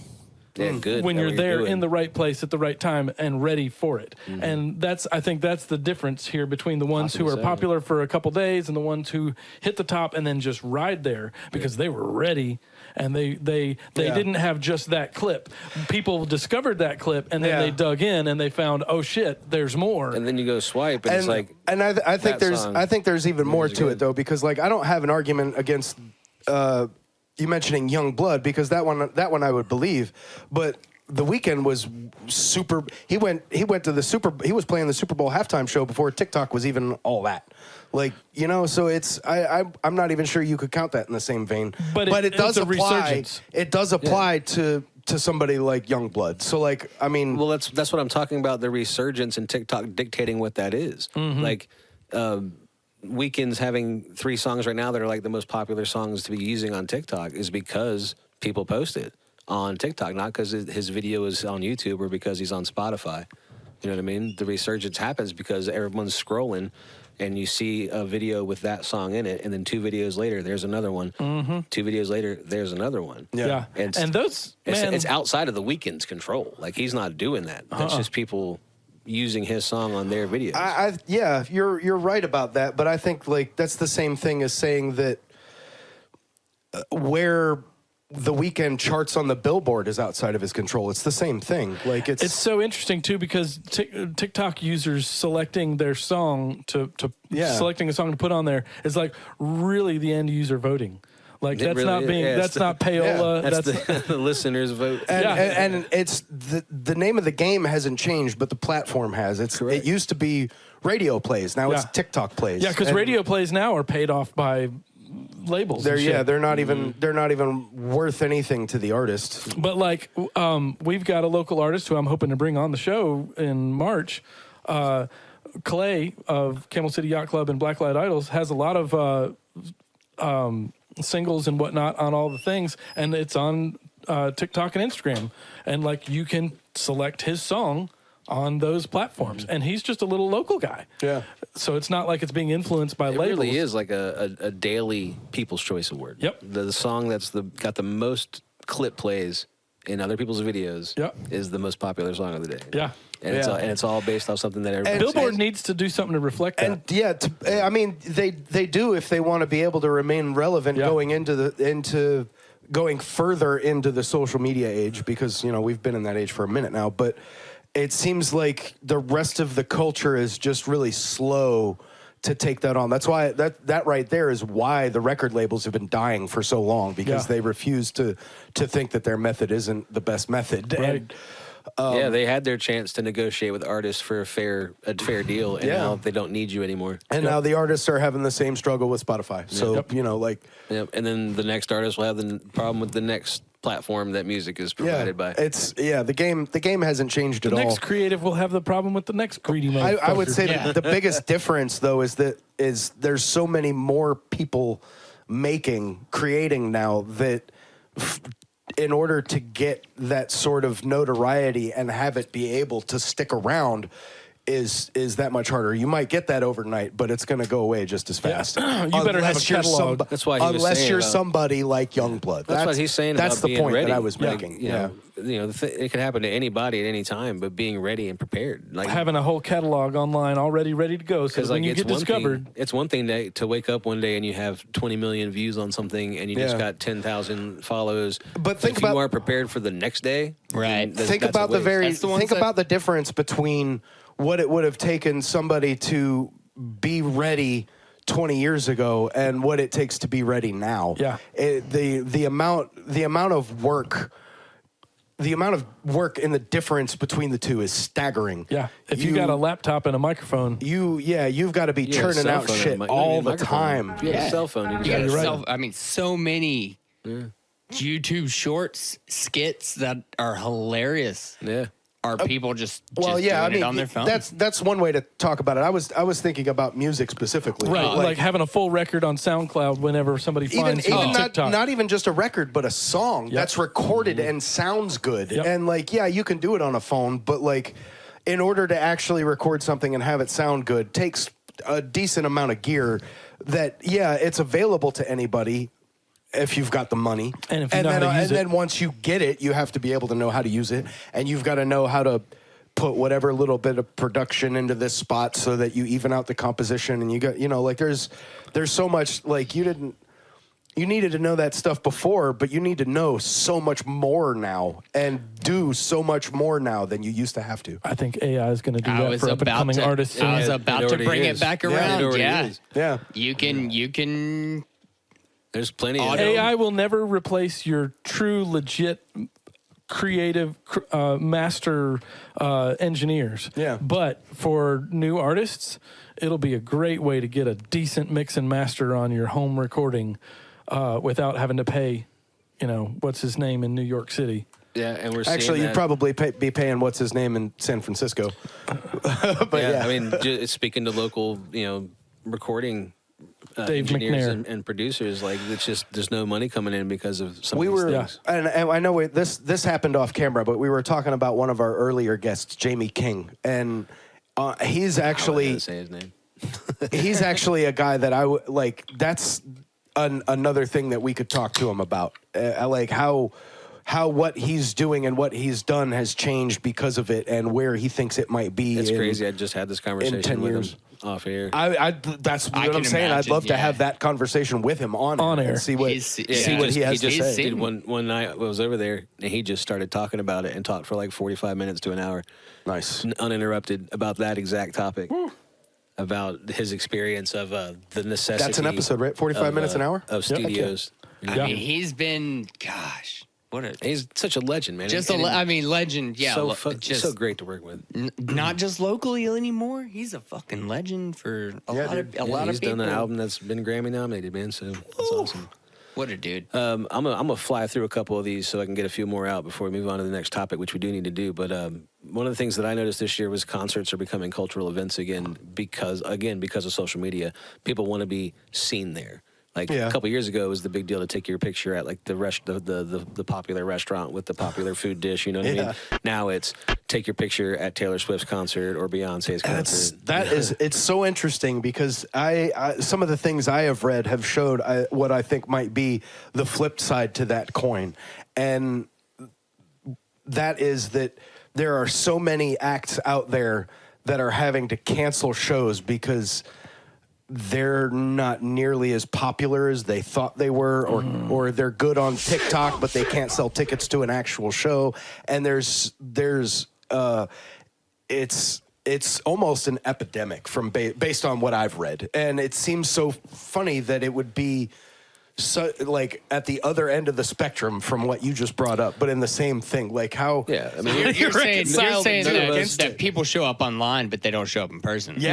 Yeah, good. When you're there doing. in the right place at the right time and ready for it. Mm-hmm. And I think that's the difference here between the ones who are so. popular for a couple days and the ones who hit the top and then just ride there because they were ready and they didn't have just that clip. People discovered that clip and then they dug in and they found, oh shit, there's more. And then you go swipe and it's like, and I think there's even more to it though, because like I don't have an argument against you mentioning Young Blood, because that one I would believe, but The Weeknd was super. He went to the he was playing the Super Bowl halftime show before TikTok was even all that. Like, so it's I'm not even sure you could count that in the same vein. But it does apply. Resurgence. It does apply to somebody like Young Blood. So like, I mean, well, that's what I'm talking about. The resurgence and TikTok dictating what that is. Mm-hmm. Like. Weeknd's having 3 songs right now that are like the most popular songs to be using on TikTok is because people post it on TikTok, not because his video is on YouTube or because he's on Spotify. You know what I mean? The resurgence happens because everyone's scrolling and you see a video with that song in it, and then 2 videos later, there's another one. Mm-hmm. 2 videos later, there's another one. Yeah. And those, it's outside of the Weeknd's control. Like, he's not doing that. That's just people using his song on their videos. Yeah, you're right about that, but I think like that's the same thing as saying that where The Weeknd charts on the Billboard is outside of his control. It's the same thing. Like it's so interesting too because TikTok users selecting their song selecting a song to put on there is like really the end user voting. Like It that's really not is. being Yeah, that's not payola. That's the listeners' vote. and it's the name of the game hasn't changed, but the platform has. It used to be radio plays. Now it's TikTok plays. Yeah, because radio plays now are paid off by labels. They're not even worth anything to the artist. But like we've got a local artist who I'm hoping to bring on the show in March. Clay of Camel City Yacht Club and Blacklight Idols has a lot of singles and whatnot on all the things, and it's on TikTok and Instagram, and like you can select his song on those platforms, and he's just a little local guy. Yeah. So it's not like it's being influenced by labels. It really is like a daily People's Choice Award. Yep. The song that's got the most clip plays in other people's videos is the most popular song of the day. Yeah. And it's all based off something that everybody. Billboard needs to do something to reflect that. And I mean, they do if they want to be able to remain relevant going further into the social media age, because we've been in that age for a minute now. But it seems like the rest of the culture is just really slow to take that on. That's why that right there is why the record labels have been dying for so long, because they refuse to think that their method isn't the best method. Right. And, they had their chance to negotiate with artists for a fair deal, and now they don't need you anymore. And now the artists are having the same struggle with Spotify. So and then the next artist will have the problem with the next platform that music is provided by. The game hasn't changed at all. The next creative will have the problem with the next greedy motherfucker. I would say that the biggest difference though is there's so many more people creating now that in order to get that sort of notoriety and have it be able to stick around is that much harder. You might get that overnight, but it's going to go away just as fast. You better have a catalog. That's why he was unless saying you're about, somebody like Youngblood. That's what he's saying. That's about the being point ready. that I was making. It could happen to anybody at any time, but being ready and prepared, like having a whole catalog online already ready to go. So when you get discovered, it's one thing to wake up one day and you have 20 million views on something and you just got 10,000 follows. But if you aren't prepared for the next day, right? Think about the difference between what it would have taken somebody to be ready 20 years ago and what it takes to be ready now. Yeah. The amount of work the amount of work and the difference between the two is staggering. Yeah. If you got a laptop and a microphone, you've got to be churning out shit all the time. You have a cell phone. I mean, so many YouTube shorts, skits that are hilarious. Yeah. Are people just doing it on their phone? That's one way to talk about it. I was thinking about music specifically. right? Like having a full record on SoundCloud whenever somebody finds you on TikTok. not even just a record, but a song that's recorded and sounds good. Yep. And like, yeah, you can do it on a phone, but like, in order to actually record something and have it sound good, takes a decent amount of gear. That it's available to anybody. If you've got the money, and if you know how to use it. Then once you get it, you have to be able to know how to use it, and you've got to know how to put whatever little bit of production into this spot so that you even out the composition. And you got, like there's so much, like you needed to know that stuff before, but you need to know so much more now and do so much more now than you used to have to. I think AI is going to do that for up-and-coming artists. I was about to bring it back around. Yeah. You can. There's plenty of AI will never replace your true, legit, creative master engineers. Yeah. But for new artists, it'll be a great way to get a decent mix and master on your home recording without having to pay, what's his name in New York City. Yeah, and we're seeing actually you'd probably be paying what's his name in San Francisco. But I mean, speaking to local, recording. Dave engineers McNair and producers, like it's just there's no money coming in because of some of these things. And I know this happened off camera, but we were talking about one of our earlier guests, Jamie King, and he's actually say his name. He's actually a guy that I would like. That's another thing that we could talk to him about, like how what he's doing and what he's done has changed because of it, and where he thinks it might be. It's crazy. I just had this conversation in 10 with years. him off air. That's what I'm saying. I'd love to have that conversation with him on air and see what he has to say. Dude, one night I was over there and he just started talking about it and talked for like 45 minutes to an hour. Nice, uninterrupted about that exact topic. About his experience of the necessity. That's an episode, right? 45 minutes an hour of studios. I mean, he's been he's such a legend, man. Legend. Yeah, so great to work with. Not just locally anymore. He's a fucking legend for a lot of people. He's done an album that's been Grammy nominated, man. So that's awesome. What a dude. I'm gonna fly through a couple of these so I can get a few more out before we move on to the next topic, which we do need to do. But one of the things that I noticed this year was concerts are becoming cultural events again because of social media. People want to be seen there. Like a couple years ago, it was the big deal to take your picture at like the popular restaurant with the popular food dish. You know what I mean? Now it's take your picture at Taylor Swift's concert or Beyonce's concert. It's so interesting because I some of the things I have read have showed what I think might be the flip side to that coin, and that is that there are so many acts out there that are having to cancel shows because they're not nearly as popular as they thought they were, or they're good on TikTok, but they can't sell tickets to an actual show. And it's almost an epidemic based on what I've read. And it seems so funny that it would be so like at the other end of the spectrum from what you just brought up, but in the same thing, like how you're saying that people show up online but they don't show up in person. This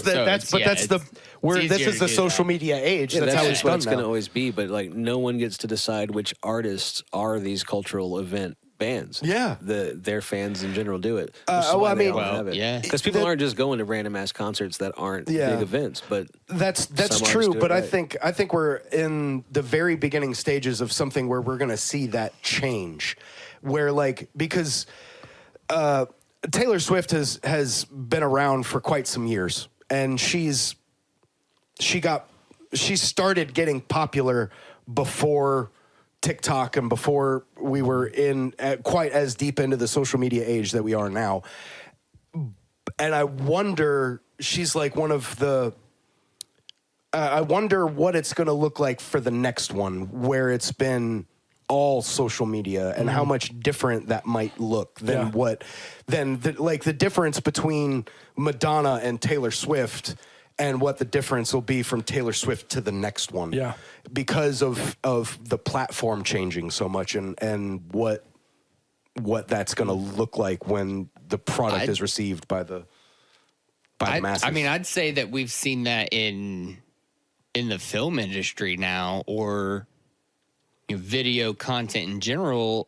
is the social media age. That's how it's done. It's going to always be, but like no one gets to decide which artists are these cultural event bands. Their fans in general do it. Because people aren't just going to random ass concerts that aren't big events. But that's true. But I think we're in the very beginning stages of something where we're going to see that change, where because Taylor Swift has been around for quite some years, and she started getting popular before TikTok and before we were in quite as deep into the social media age that we are now. And I wonder, she's like one of the, I wonder what it's going to look like for the next one where it's been all social media and how much different that might look than the difference between Madonna and Taylor Swift and what the difference will be from Taylor Swift to the next one. Yeah. Because of the platform changing so much and what what that's going to look like when the product is received by the masses. I mean, I'd say that we've seen that in the film industry now, or video content in general.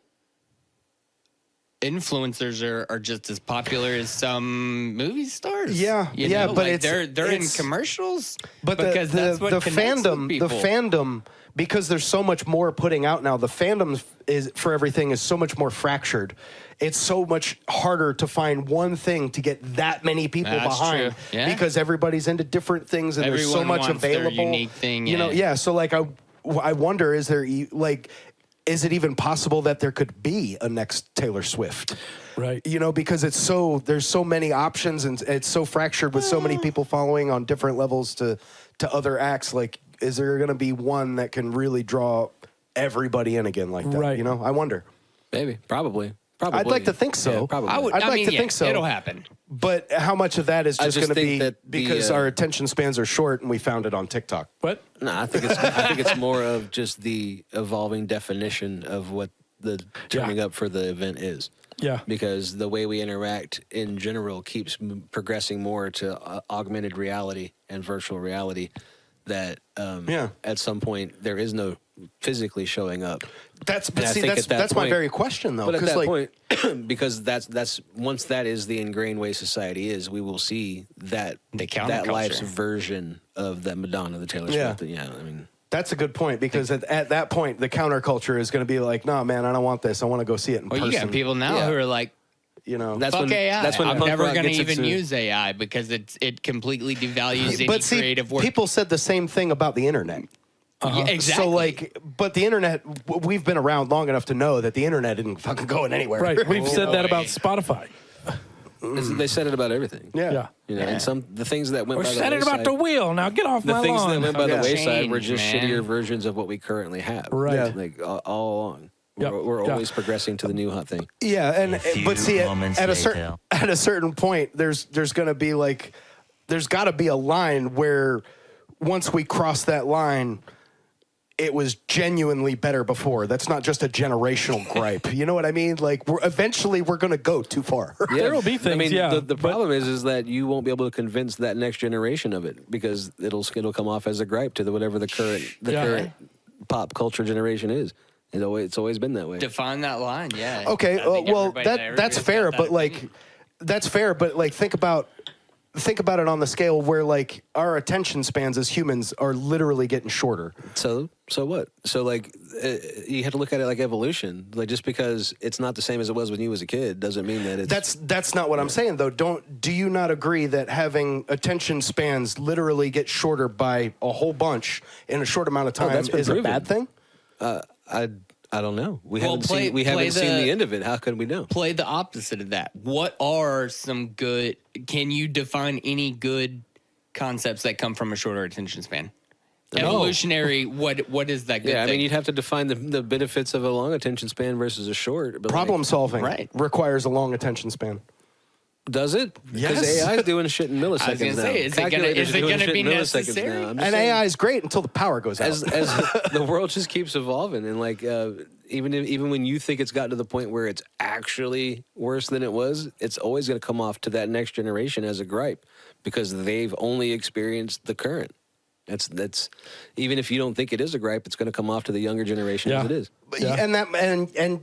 Influencers are just as popular as some movie stars. Yeah, but they're in commercials. But because that's what the connects with fandom, people. the fandom, because there's so much more putting out now. The fandom is for everything is so much more fractured. It's so much harder to find one thing to get that many people That's behind true. Yeah. because everybody's into different things and there's so Everyone much wants their available. unique thing. So like I wonder, is there like. Is it even possible that there could be a next Taylor Swift? Right. Because there's so many options and it's so fractured with so many people following on different levels to other acts. Like, is there going to be one that can really draw everybody in again like that? Right. I wonder. Maybe, probably. I'd like to think so. Yeah, probably. I'd like to think so. It'll happen. But how much of that is I just just going to think be that because our attention spans are short and we found it on TikTok? What? No, I think it's more of just the evolving definition of what the turning up for the event is. Yeah. Because the way we interact in general keeps progressing more to augmented reality and virtual reality. That at some point there is no physically showing up. That's point, my very question though. But at that like, point, because that's once that is the ingrained way society is, we will see that life's version of that Madonna, the Taylor Swift. Yeah, I mean. That's a good point because at that point the counterculture is going to be like, nah, man, I don't want this. I want to go see it in person. You got people now who are like, that's fuck when AI. That's when I'm punk never rock going to gets even its, use AI because it completely devalues any But see, creative work. people said the same thing about the internet. Yeah, exactly. So like, but the internet, we've been around long enough to know that the internet isn't fucking going anywhere. Right. We've said that about Spotify. They said it about everything. Yeah. And the things that went Or by the said it wayside, about the wheel. Now get off my the things lawn. that went by the wayside were Change, just man. shittier versions of what we currently have. Right. Yeah. Like all along. Yep. We're always progressing to the new hot thing. Yeah, but see, at a certain point, there's going to be like, there's got to be a line where once we cross that line, it was genuinely better before. That's not just a generational gripe. You know what I mean? Like, eventually we're going to go too far. Yeah. There will be things. I mean, yeah, the problem is that you won't be able to convince that next generation of it because it'll come off as a gripe to whatever the current pop culture generation is. It's always been that way. Define that line, yeah. Okay, well, that's fair, but like, that's fair, but like think about it on the scale where like our attention spans as humans are literally getting shorter. So what? So like you have to look at it like evolution. Like just because it's not the same as it was when you was a kid doesn't mean that it's. That's not what I'm saying though. Do you not agree that having attention spans literally get shorter by a whole bunch in a short amount of time is proven. a bad thing? I don't know. We haven't play seen the end of it. How could we know? Play the opposite of that. What are some good? Can you define any good concepts that come from a shorter attention span? Evolutionary. What is that good thing? I mean, you'd have to define the benefits of a long attention span versus a short. But Problem solving requires a long attention span. Does it? Yes. Because AI is doing shit in milliseconds I was going to now. say, is it going to be necessary? Now. And AI is great until the power goes out. As the world just keeps evolving, and like even when you think it's gotten to the point where it's actually worse than it was, it's always going to come off to that next generation as a gripe because they've only experienced the current. That's even if you don't think it is a gripe, it's going to come off to the younger generation as it is. And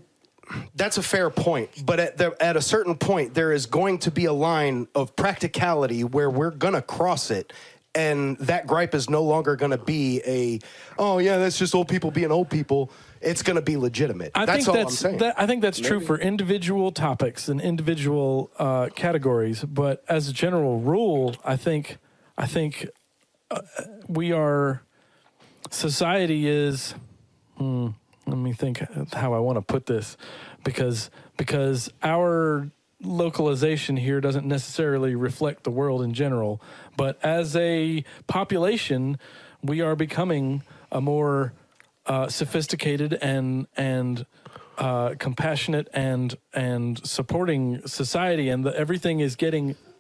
that's a fair point, but at a certain point, there is going to be a line of practicality where we're going to cross it, and that gripe is no longer going to be that's just old people being old people. It's going to be legitimate. That's all I'm saying. I think that's true for individual topics and individual categories, but as a general rule, I think society is. Let me think how I want to put this, because our localization here doesn't necessarily reflect the world in general, but as a population, we are becoming a more sophisticated and compassionate and supporting society, and everything is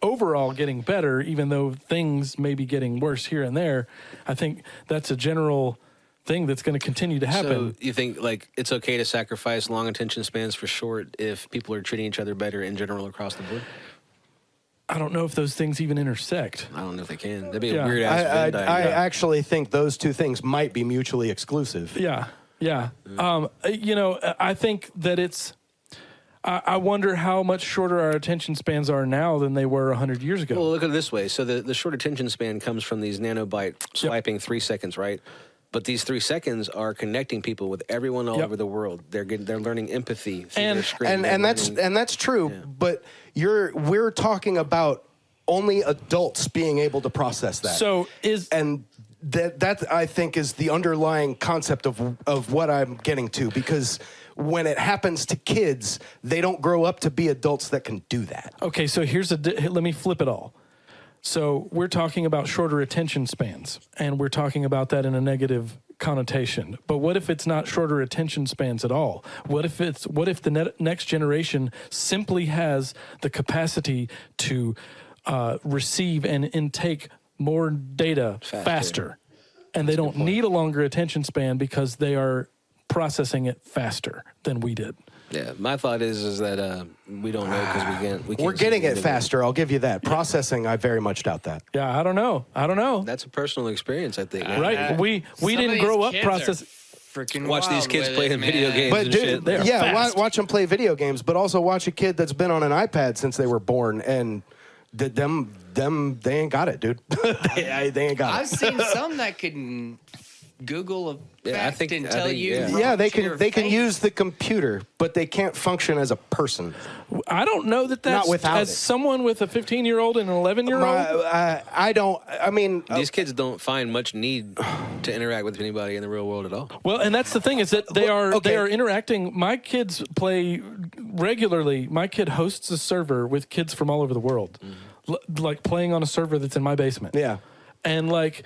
overall getting better, even though things may be getting worse here and there. I think that's a general thing that's going to continue to happen. So you think like it's okay to sacrifice long attention spans for short if people are treating each other better in general across the board? I don't know if those things even intersect. I don't know if they can. That'd be a Yeah. weird ass Venn I diagram. actually think those two things might be mutually exclusive. Yeah. I think that it's. I wonder how much shorter our attention spans are now than they were 100 years ago. Well, look at it this way. So the short attention span comes from these nanobyte swiping 3 seconds, right? But these 3 seconds are connecting people with everyone all over the world. They're learning empathy through their screen. And that's true. But we're talking about only adults being able to process that. So that I think is the underlying concept of what I'm getting to, because when it happens to kids, they don't grow up to be adults that can do that. Okay, so let me flip it all. So we're talking about shorter attention spans, and we're talking about that in a negative connotation. But what if it's not shorter attention spans at all? What if the next generation simply has the capacity to receive and intake more data faster, and they don't need a longer attention span because they are processing it faster than we did? Yeah, my thought is that we don't know because we can't. We're getting it faster. I'll give you that. Processing, I very much doubt that. Yeah, I don't know. That's a personal experience, I think. Right? We didn't grow up processing. Freaking Watch these kids playing video games But and dude, shit. They are fast. watch them play video games, but also watch a kid that's been on an iPad since they were born, and them they ain't got it, dude. they ain't got I've it. seen some that can Google a fact and tell you. yeah. Yeah, they right to your can face. use the computer, but they can't function as a person. I don't know that that's without as it. someone with a 15-year-old and an 11-year-old. I don't. I mean, These kids don't find much need to interact with anybody in the real world at all. Well, and that's the thing is that they are interacting. My kids play regularly. My kid hosts a server with kids from all over the world, like playing on a server that's in my basement. yeah. And like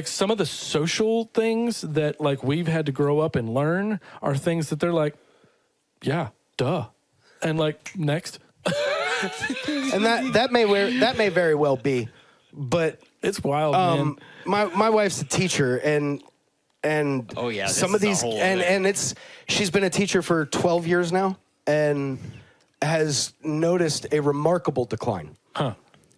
some of the social things that like we've had to grow up and learn are things that they're like, yeah, duh, and like next. And that may very well be, but It's wild, man. my wife's a teacher, and Oh, yeah, this some of is a these whole and she's been a teacher for 12 years now and has noticed a remarkable decline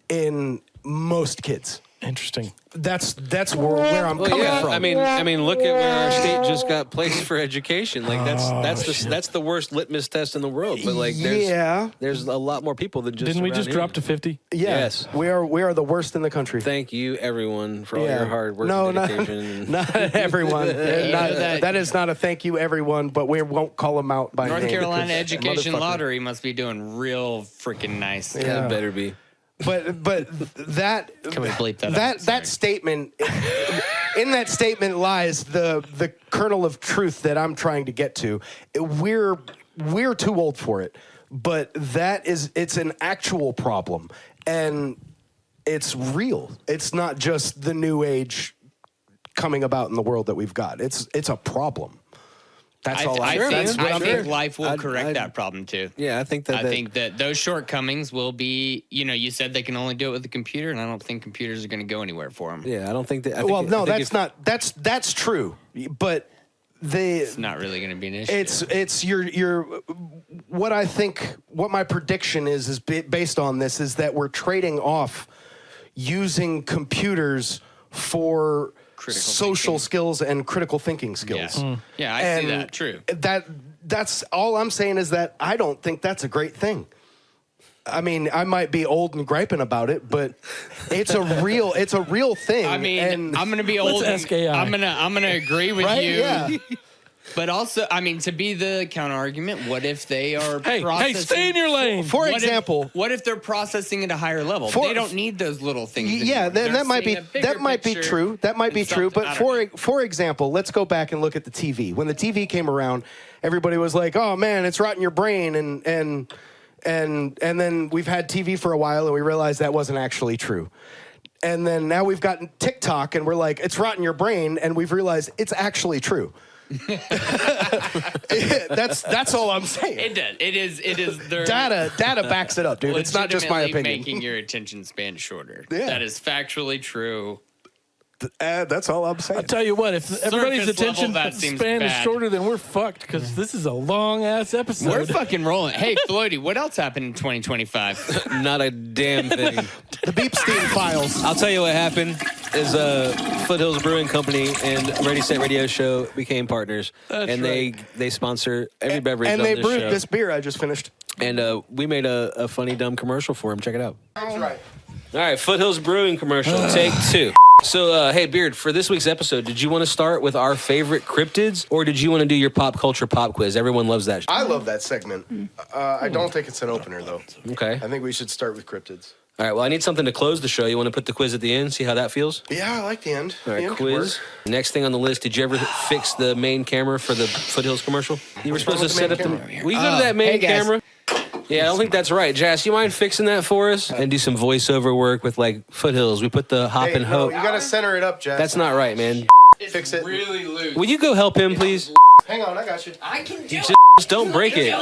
in most kids. Interesting. That's where I'm coming from. I mean, look at where our state just got placed for education. Like that's the worst litmus test in the world. But like, there's a lot more people than just. Didn't we just around drop here. to 50? Yes. we are the worst in the country. Thank you, everyone, for all your hard work No, and not, dedication. not everyone. That is not a thank you, everyone, but we won't call them out by North name Carolina because Education motherfucker. Lottery must be doing real freaking nice. Yeah, it better be. But that Can we bleep that out? that Sorry. statement in that statement lies the kernel of truth that I'm trying to get to. We're too old for it, but it's an actual problem, and it's real. It's not just the new age coming about in the world that we've got. It's a problem. That's all I'm saying. I think life will correct that problem too. Yeah, I think I think that those shortcomings will be, you said they can only do it with the computer, and I don't think computers are going to go anywhere for them. Yeah, I don't think that. That's true, but It's not really going to be an issue. it's your what I think, what my prediction is based on this is that we're trading off using computers for social skills and critical thinking skills. Yeah, I see that. True. That's all I'm saying is that I don't think that's a great thing. I mean, I might be old and griping about it, but it's a real thing. I mean, and I'm going to be old. ask AI. I'm going to agree with right? you. Yeah. But also, I mean, to be the counter argument, what if they are Hey, processing? stay in your lane. For example, what if they're processing at a higher level? They don't need those little things. yeah, anymore. that might be They're seeing a bigger picture true. That might be and true. something- But I don't know. for example, let's go back and look at the TV. When the TV came around, everybody was like, "Oh man, it's rotting your brain," and then we've had TV for a while, and we realized that wasn't actually true. And then now we've gotten TikTok, and we're like, "It's rotting your brain," and we've realized it's actually true. That's all I'm saying. It does. It is. Their Data backs it up, dude. It's not just my legitimately opinion. Making your attention span shorter. Yeah. That is factually true. That's all I'm saying. I'll tell you what, if everybody's Surface level, attention that seems span is bad. shorter, then we're fucked because this is a long-ass episode. We're fucking rolling. Hey, Floaty, what else happened in 2025? Not a damn thing. The Beepstein Files. I'll tell you what happened is Foothills Brewing Company and Ready Set Radio Show became partners. That's They sponsor every beverage And on they this brewed show. this beer I just finished. And we made a funny, dumb commercial for him. Check it out. That's right. All right, Foothills Brewing commercial, take 2. So, hey, Beard, for this week's episode, did you want to start with our favorite cryptids, or did you want to do your pop culture pop quiz? Everyone loves that. I love that segment. I don't think it's an opener, though. Okay. I think we should start with cryptids. All right, well, I need something to close the show. You want to put the quiz at the end, see how that feels? Yeah, I like the end. All The right, end could quiz. work. Next thing on the list, did you ever fix the main camera for the Foothills commercial? You were supposed to wrong with set the up main the... camera? Will you go to that main hey, guys. camera? Yeah, I don't think that's right. Jazz, you mind fixing that for us? And do some voiceover work with, like, Foothills. We put the hop Hey, and no, hope. you gotta center it up, Jess. That's not right, man. Fix it. Really loose. Will you go help him, please? Hang on, I got you. I can do Just don't break it.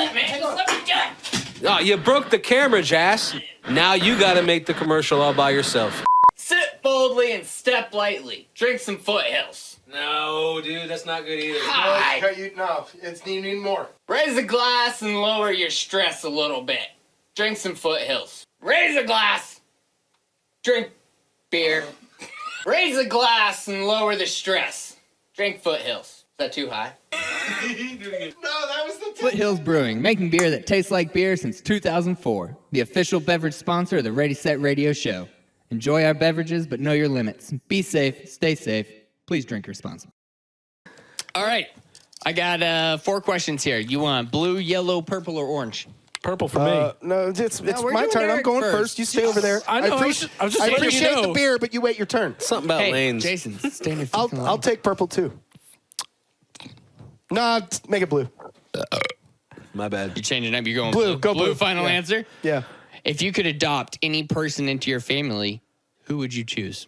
Oh, you broke the camera, Jazz. Now you got to make the commercial all by yourself. Sit boldly and step lightly. Drink some Foothills. No, dude, that's not good either. Hi. You need more. Raise a glass and lower your stress a little bit. Drink some Foothills. Raise a glass. Drink beer. Raise a glass and lower the stress. Drink Foothills. Is that too high? No, that was the Foothills Brewing, making beer that tastes like beer since 2004. The official beverage sponsor of the Ready Set Radio Show. Enjoy our beverages, but know your limits. Be safe, stay safe. Please drink responsibly. All right. I got 4 questions here. You want blue, yellow, purple, or orange? Purple for me. No, it's we're my doing turn. I'm Eric going first. first. You stay over there. I know, I was just I letting you appreciate know. the beer, but you wait your turn. Something about Hey, lanes. Jason, stay in your I'll fucking lane. take purple too. Nah, make it blue. My bad. You're changing up. You're going Blue, blue. go blue. Final Yeah. answer? Yeah. If you could adopt any person into your family, who would you choose?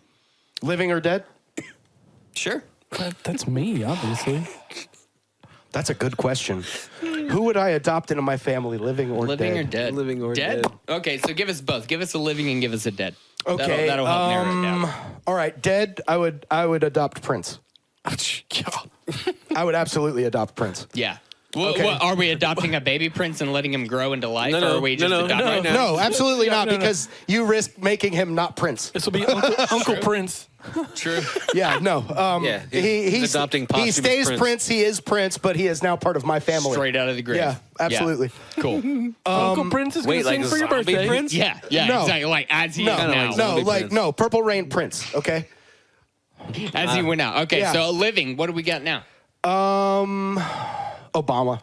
Living or dead? Sure. That's me, obviously. That's a good question. Who would I adopt into my family, living or Living dead? or dead? Living or dead? dead. Okay, so give us both. Give us a living and give us a dead. Okay. That'll help narrow it down. All right, dead. I would adopt Prince. I would absolutely adopt Prince. Yeah. Well, Okay. what, are we adopting a baby prince and letting him grow into life, No, or no, are we just no, no, adopting? right now. No, absolutely not, no. because you risk making him not Prince. This will be Uncle Prince. True. Yeah, no. Yeah, he's adopting He posthumous stays Prince. Prince. He is Prince, but he is now part of my family. Straight out of the grave. Yeah, absolutely. Cool. Uncle Prince is going Wait, to like sing a for your zombie birthday. Prince? Yeah, yeah, No. exactly. Like as he No, is now. like no, zombie like Prince. no. Purple Rain Prince. Okay. As he went out. Okay, yeah. so living. What do we got now? Obama.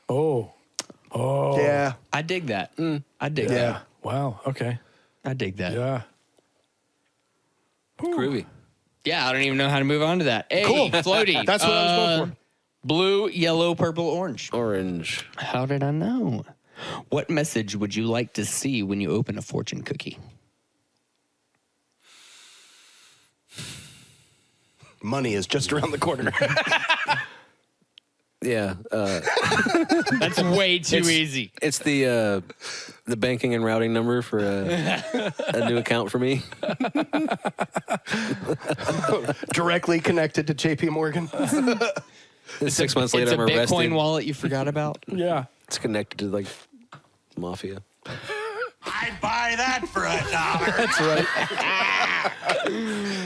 Oh, Yeah. I dig that. I dig Yeah. that. wow. Okay. I dig that. Yeah. Groovy. Yeah, I don't even know how to move on to that. Hey, Cool. Floaty. That's what I was going for. Blue, yellow, purple, orange. Orange. How did I know? What message would you like to see when you open a fortune cookie? Money is just around the corner. Yeah. That's way too easy. It's the banking and routing number for a new account for me. Directly connected to JP Morgan. 6 months later, It's a I'm Bitcoin arrested. wallet you forgot about. Yeah. It's connected to like mafia. I'd buy that for $1. That's right.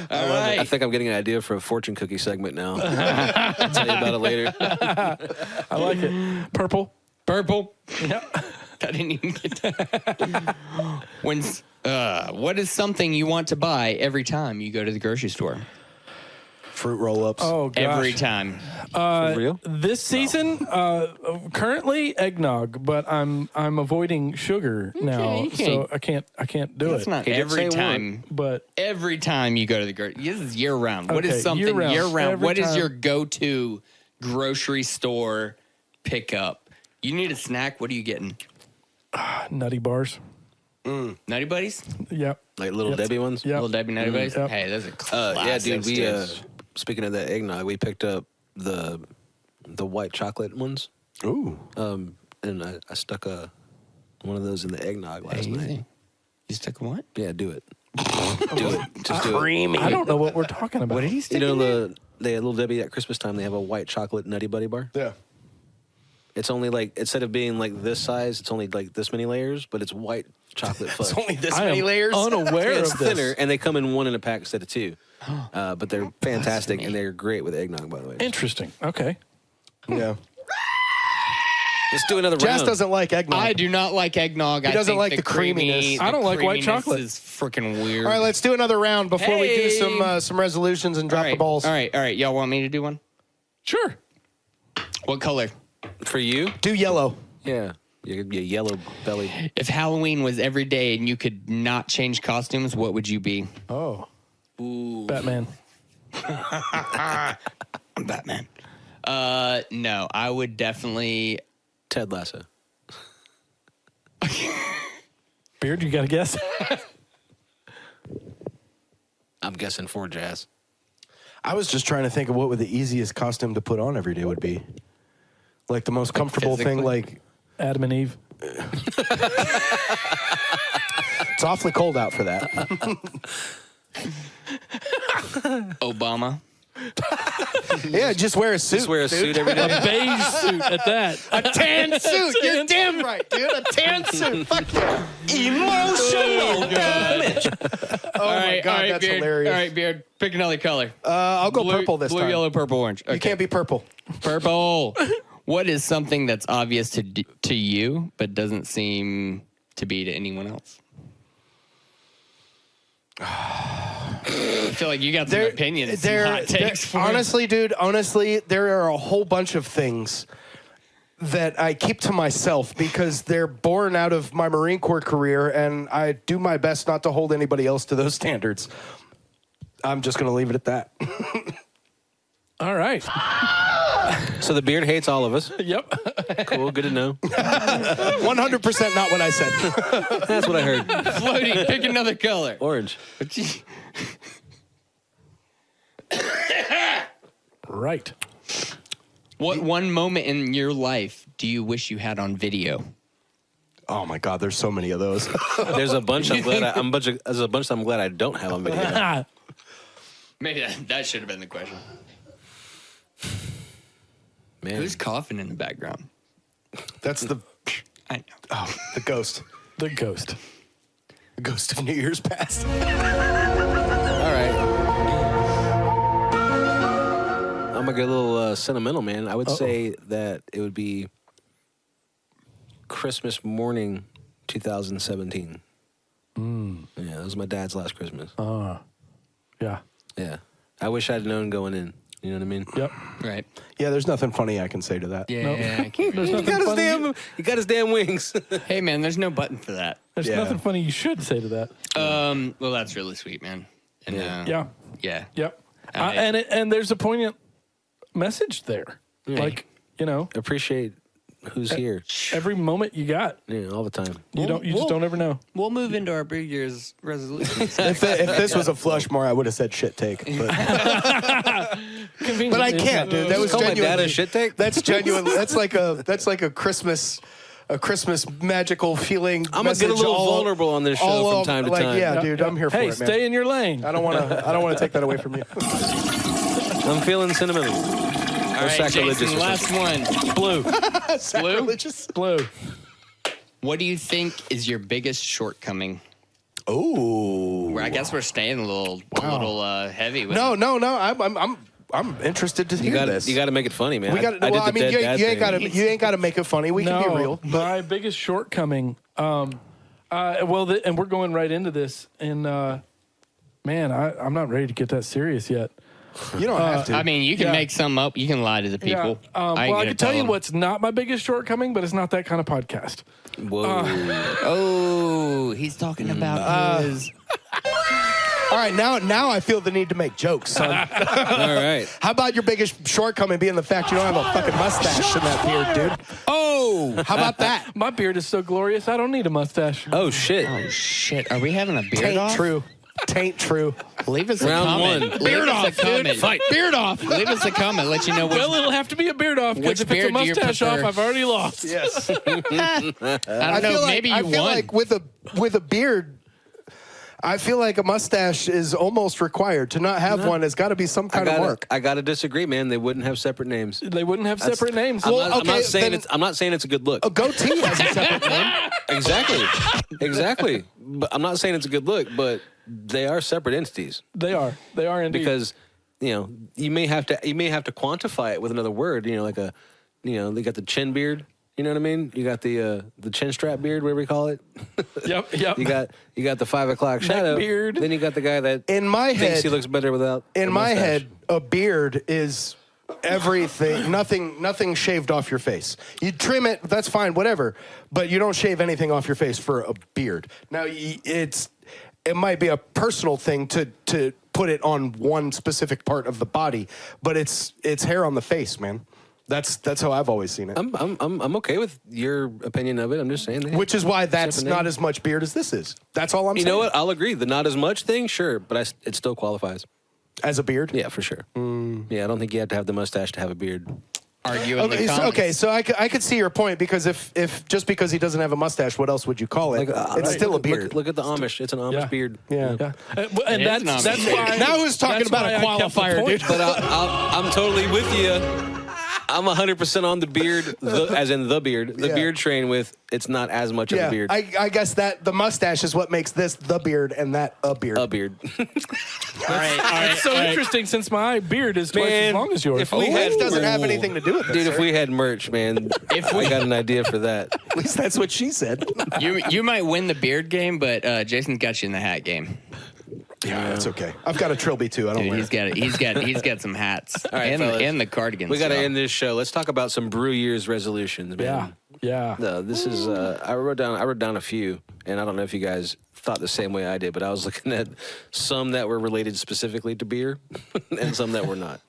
All right. I think I'm getting an idea for a fortune cookie segment now. I'll tell you about it later. I like it. Purple. Purple. Yeah. I didn't even get that. What is something you want to buy every time you go to the grocery store? Fruit roll-ups. Oh, gosh. Every time. For real? This season, currently eggnog, but I'm avoiding sugar now, you so can't- I can't do That's it. not He did every say time. But Every time you go to the grocery, this is year round. What Okay, is something year-round. year round? Every What is time. your go-to grocery store pickup? You need a snack. What are you getting? nutty bars. Nutty Buddies? Yep. Like Little Yep. Debbie ones? Yep. Little Debbie Nutty Buddies? Yep. Hey, those are classic. Yeah, dude. We dude. speaking of that eggnog, we picked up the white chocolate ones. Ooh. And I stuck one of those in the eggnog last night. You stuck what? Yeah, do it. Do it. Just do it. Creamy. I don't know what we're talking about. What did he You stick know in there? they had Little Debbie at Christmas time. They have a white chocolate Nutty Buddy bar. Yeah. It's only like instead of being like this size, it's only like this many layers, but it's white chocolate fudge. It's only this I many am layers. unaware It's of this. thinner, and they come in one in a pack instead of two. But they're fantastic, and they're great with eggnog, by the way. Interesting. Okay. Yeah. Let's do another Jess round. doesn't like eggnog. I do not like eggnog. He I doesn't think like the creaminess. I don't like white creaminess chocolate. Is freaking weird. All right, let's do another round before we do Hey. some resolutions and drop the balls. All right. Y'all want me to do one? Sure. What color? For you? Do yellow. Yeah. You're gonna be a yellow belly. If Halloween was every day and you could not change costumes, what would you be? Oh. Batman. I'm Batman. No, I would definitely. Ted Lasso. Beard, you got to guess? I'm guessing for Jazz. I was just trying to think of what would the easiest costume to put on every day would be. Like the most comfortable thing, physically? like Adam and Eve. it's awfully cold out for that. Obama. Yeah, just wear a suit. Just wear a suit every A day. beige suit at that. A tan suit. You're damn right, dude. A tan suit. Fuck yeah. Emotional damage. Oh my god, that's Beard. hilarious. All right, Beard. Pick another color. I'll go purple this blue, time. yellow, purple, orange. Okay. You can't be purple. Purple. What is something that's obvious to you but doesn't seem to be to anyone else? I feel like you got some opinions, some hot takes. For honestly, dude, there are a whole bunch of things that I keep to myself because they're born out of my Marine Corps career, and I do my best not to hold anybody else to those standards. I'm just going to leave it at that. All right. So the beard hates all of us. Yep. Cool. Good to know. 100% not what I said. That's what I heard. Floaty, pick another color. Orange. Right. What one moment in your life do you wish you had on video? Oh my God, there's so many of those. There's a bunch. There's a bunch I'm glad I don't have on video. Maybe that should have been the question. Man. Who's coughing in the background? That's the ghost. The ghost. The ghost of New Year's past. All right. I'm gonna get a little sentimental, man. I would say that it would be Christmas morning, 2017. Yeah, that was my dad's last Christmas. Yeah. Yeah, I wish I'd known going in. You know what I mean? Yep. Right. Yeah, there's nothing funny I can say to that. Yeah. Nope. I can't There's really- nothing funny. He got his damn wings. Hey, man, there's no button for that. There's Yeah. nothing funny you should say to that. Well, that's really sweet, man. And, Yeah. Yeah. Yep. I- And there's a poignant message there. Like, you know, Appreciate who's here. every moment you got. Yeah, all the time. You just don't ever know. We'll move into our Brew Year's resolutions. If this was a flush more, I would have said shit take. But I can't, dude. That was Call my dad genuine. a shit take? That's genuine. That's like a Christmas magical feeling. I'm gonna get a little vulnerable on this show from time to time. Yeah, dude, I'm here for Hey, it, man. stay in your lane. I don't want to take that away from you. I'm feeling sentimental. All right, sacrilegious Jason, or last one. Blue. Sacrilegious. Blue. What do you think is your biggest shortcoming? Oh. I guess we're staying a little heavy with No. I'm interested to hear this. You got to make it funny, man. We got. I Well, I did the mean, dead dad you thing. ain't got to make it funny. We can be real. My biggest shortcoming. And we're going right into this. And man, I'm not ready to get that serious yet. You don't have to. I mean, you can make some up. You can lie to the people. I can tell you what's not my biggest shortcong, but it's not that kind of podcast. Whoa. Oh, he's talking about his. All right, now I feel the need to make jokes, son. All right. How about your biggest shortcoming being the fact you don't have a fucking mustache in that beard, dude? Oh, How about that? My beard is so glorious, I don't need a mustache. Oh, shit. shit. Are we having a beard Tain't off? true. Tain't true. Leave us a Round comment. one. Leave Beard us off, a comment. dude. Fight. Beard off. Leave us a comment. Let you know which. Well, it'll have to be a beard off, Which because if it's a beard do you mustache off, prefer? I've already lost. Yes. I don't know. Maybe you I feel won. like with a beard, I feel like a mustache is almost required. To not have one has got to be some kind of mark. I gotta disagree, man. They wouldn't have separate names. They wouldn't have separate names. I'm not saying it's a good look. A goatee has a separate name. Exactly. But I'm not saying it's a good look, but they are separate entities. They are indeed. Because you may have to quantify it with another word. Like they got the chin beard. You know what I mean? You got the chin strap beard, whatever we call it. Yep. You got the 5 o'clock shadow beard. Then you got the guy that in my thinks head he looks better without. In my mustache. head, a beard is everything. Nothing shaved off your face. You trim it, that's fine, whatever. But you don't shave anything off your face for a beard. Now it might be a personal thing to put it on one specific part of the body, but it's hair on the face, man. That's how I've always seen it. I'm okay with your opinion of it. I'm just saying that. Which is why that's not as much beard as this is. That's all I'm saying. You know what? I'll agree. The not as much thing, sure, but it still qualifies. As a beard? Yeah, for sure. Yeah, I don't think you have to have the mustache to have a beard. Argue in the comments. Okay, so I could see your point, because if just because he doesn't have a mustache, what else would you call it? It's still a beard. Look at the Amish. It's an Amish beard. Yeah. And that's why. Now who's talking about a qualifier, dude? But I'm totally with you. I'm 100% on the beard, as in the beard, beard train with it's not as much of a beard. I guess that the mustache is what makes this the beard and that a beard. A beard. All right. It's so interesting since my beard is twice as long as yours. If we had, It doesn't have anything to do with it. dude, if we had merch, man, I got an idea for that. At least that's what she said. You might win the beard game, but Jason's got you in the hat game. Yeah, that's okay. I've got a trilby too. I don't Dude, wear it. he's got some hats. right, fellas. and the cardigans. We got to so. end this show. Let's talk about some Brew Year's resolutions, man. Yeah. No, this is I wrote down a few, and I don't know if you guys thought the same way I did, but I was looking at some that were related specifically to beer and some that were not.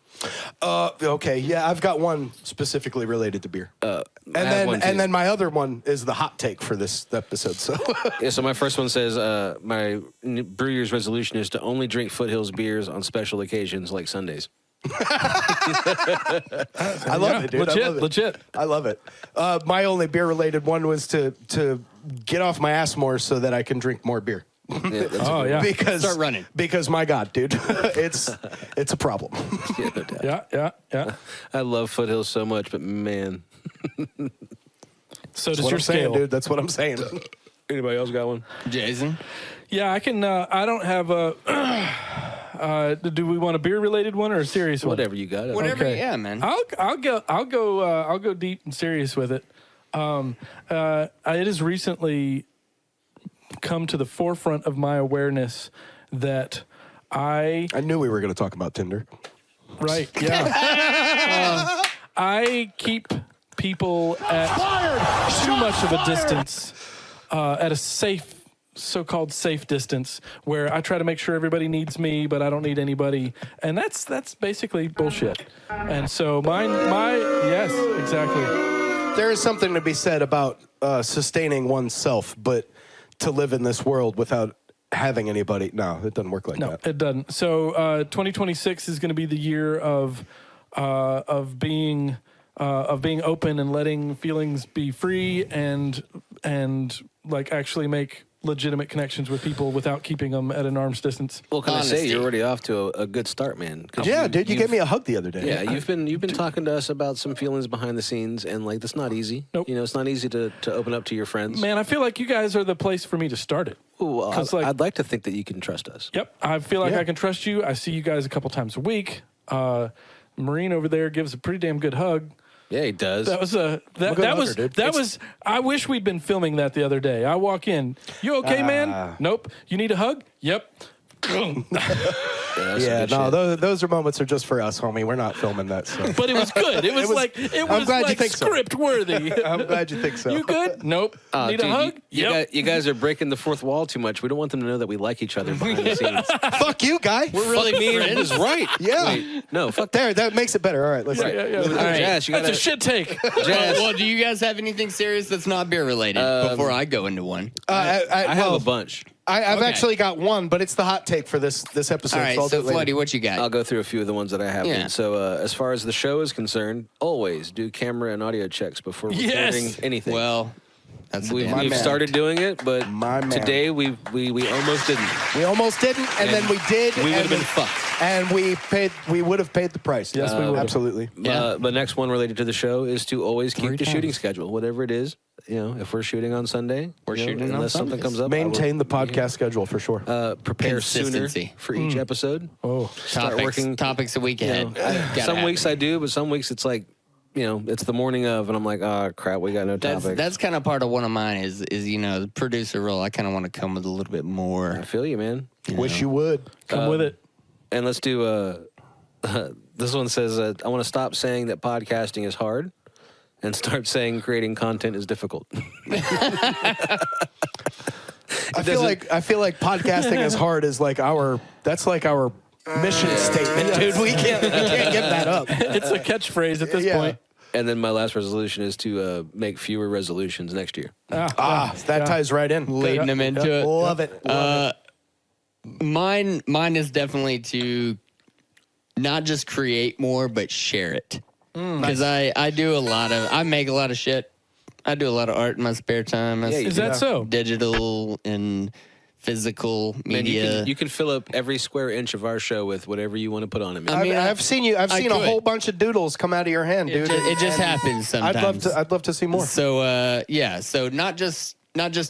Okay, yeah, I've got one specifically related to beer. And then my other one is the hot take for this episode. So Yeah, so my first one says my Brew Year's resolution is to only drink Foothills beers on special occasions like Sundays. I love it, dude. Legit. I love it. My only beer related one was to get off my ass more so that I can drink more beer. Yeah, that's Oh, yeah. Because Start running. Because my God, dude, it's a problem. yeah, no doubt. Yeah. I love Foothills so much, but man. So does That's what your I'm saying, scale. dude. That's what I'm saying. Anybody else got one? Jason. Yeah, I can. I don't have a. Do we want a beer related one or a serious one? Whatever you got. Whatever. Okay. Yeah, man. I'll go deep and serious with it. It has recently come to the forefront of my awareness that I knew we were going to talk about Tinder. right yeah I keep people at too much of a distance, at a so-called safe distance, where I try to make sure everybody needs me, but I don't need anybody, and that's basically bullshit. And so yes, exactly. There is something to be said about sustaining oneself, but to live in this world without having anybody, no, it doesn't work like No, that. it doesn't. So 2026 is going to be the year of being open and letting feelings be free and like actually make legitimate connections with people without keeping them at an arm's distance. Well, can I say Honesty. you're already off to a good start, man? 'Cause Yeah, dude, you you've- gave me a hug the other day. Yeah, you've been talking to us about some feelings behind the scenes, and like that's not easy. Nope. You know, it's not easy to open up to your friends. Man, I feel like you guys are the place for me to start it. Ooh, well, 'Cause, like- I'd like to think that you can trust us. Yep, I feel like Yeah. I can trust you. I see you guys a couple times a week. Marine over there gives a pretty damn good hug. Yeah, he does. That was a that good was hugger, dude. that was. I wish we'd been filming that the other day. I walk in. You okay, man? Nope. You need a hug? Yep. That's some Yeah, good no, shit. those are moments are just for us, homie. We're not filming that. So. But it was good. It was like I'm glad you like think so. script worthy. I'm glad you think so. You good? Nope. Need Dude, a hug? you guys are breaking the fourth wall too much. We don't want them to know that we like each other behind the scenes. Fuck you, guy. We're really Me friends. is right. Yeah. Wait, no, fuck There, that makes it better. All right, let's. Yeah. All right, Jazz, you That's gotta, a shit take. Jazz, Well, do you guys have anything serious that's not beer related before I go into one? I have well, a bunch. I've Okay. actually got one, but it's the hot take for this episode. All right, I'll do so it later. Floody, what you got? I'll go through a few of the ones that I have. Yeah. So as far as the show is concerned, always do camera and audio checks before recording Yes. anything. Well, That's a We've damn started doing it, but My man. today we almost didn't. We almost didn't, and then we did. We would and have been fucked. And we would have paid the price. Yes, we would. Absolutely. Yeah. The next one related to the show is to always keep 3 the shooting times. schedule, whatever it is. If we're shooting on Sunday, We're shooting on unless something Sundays. comes up. Maintain the podcast schedule for sure. Prepare sooner Consistency. for each episode. Oh, Start working. Topics a week ahead. Gotta Some have weeks it. I do, but some weeks it's like, it's the morning of, and I'm like, oh crap, we got no topics. That's kind of part of one of mine is the producer role. I kind of want to come with a little bit more. I feel you, man. Wish you would. come with it. And let's do. This one says, I want to stop saying that podcasting is hard, and start saying creating content is difficult. I feel like podcasting is hard is like our mission statement, dude. We can't give that up. It's a catchphrase at this point. And then my last resolution is to make fewer resolutions next year. That ties right in. Leading them into it. Love it. Mine is definitely to not just create more, but share it. Because I do I make a lot of shit. I do a lot of art in my spare time. Is that so? Digital and physical Man, media. you can fill up every square inch of our show with whatever you want to put on it, man. I mean, I've seen a could. whole bunch of doodles come out of your hand, dude. it just happens sometimes. I'd love to see more. So so not just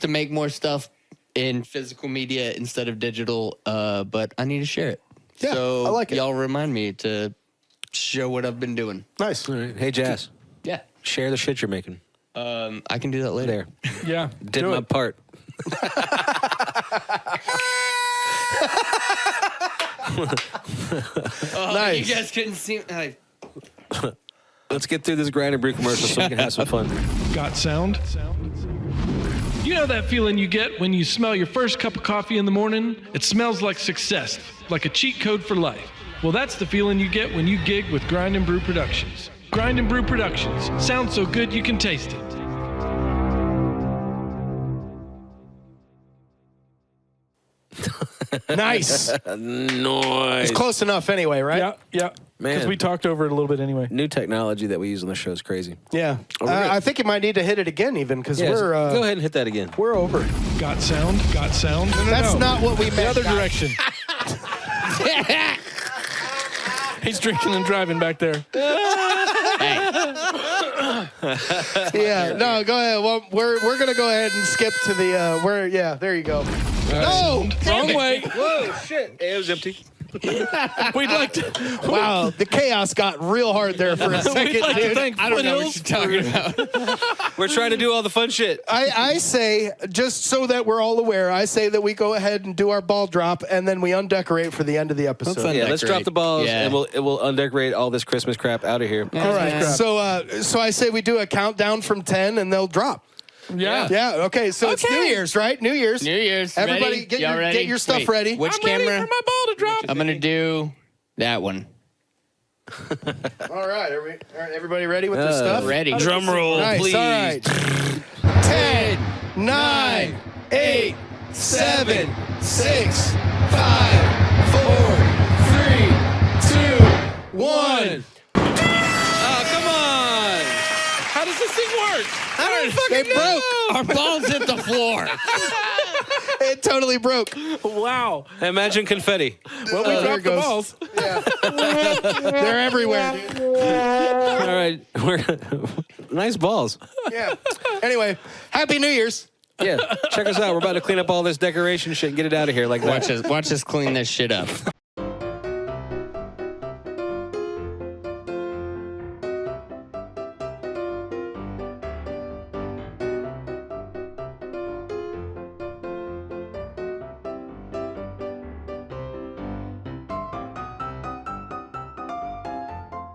to make more stuff in physical media instead of digital, but I need to share it. Yeah, so I like it. Y'all remind me to show what I've been doing. Nice. All right. Hey, Jazz, Yeah. share the shit you're making. I can do that later. There. Yeah. Did do my it. part. Nice. You guys couldn't see. Let's get through this Grind and Brew commercial so we can have some fun. Got sound? You know that feeling you get when you smell your first cup of coffee in the morning? It smells like success, like a cheat code for life. Well, that's the feeling you get when you gig with Grind and Brew Productions. Grind and Brew Productions. Sounds so good you can taste it. Nice. Nice. It's close enough anyway, right? Yeah, yeah. Man. Because we talked over it a little bit anyway. New technology that we use on the show is crazy. Yeah. we're good. I think you might need to hit it again even because Yeah, we're go ahead and hit that again. we're over. Got sound? Got sound? That's not what we meant. The other guys. direction. He's drinking and driving back there. Yeah. No, go ahead. Well, we're gonna go ahead and skip to the there you go. No, Wrong way. Whoa, shit. It was empty. We'd like to. wow, the chaos got real hard there for a second, We'd like to dude. thank I don't know what Foothills. you're talking about. We're trying to do all the fun shit. I say, just so that we're all aware, I say that we go ahead and do our ball drop and then we undecorate for the end of the episode. Let's Yeah, let's drop the balls Yeah. and we'll undecorate all this Christmas crap out of here. All right. So I say we do a countdown from 10 and they'll drop. Yeah. Yeah. Okay. So it's New Year's, right? New Year's. New Year's. Everybody, ready? get Y'all your ready? get your stuff Wait, ready. Which I'm ready camera? for my ball to drop. I'm gonna do that one. All right. Are everybody ready with this stuff? Ready. Drum roll, Nice. please. All right. 10, 9, 8, 7, 6, 5, 4, 3, 2, 1. Oh, come on. How does this thing work? It broke. Our balls hit the floor. It totally broke. Wow. Imagine confetti. Well, we there dropped it the goes. balls. They're everywhere, dude. All right. Nice balls. Yeah. Anyway, Happy New Year's. Yeah. Check us out. We're about to clean up all this decoration shit and get it out of here like that. Watch us clean this shit up.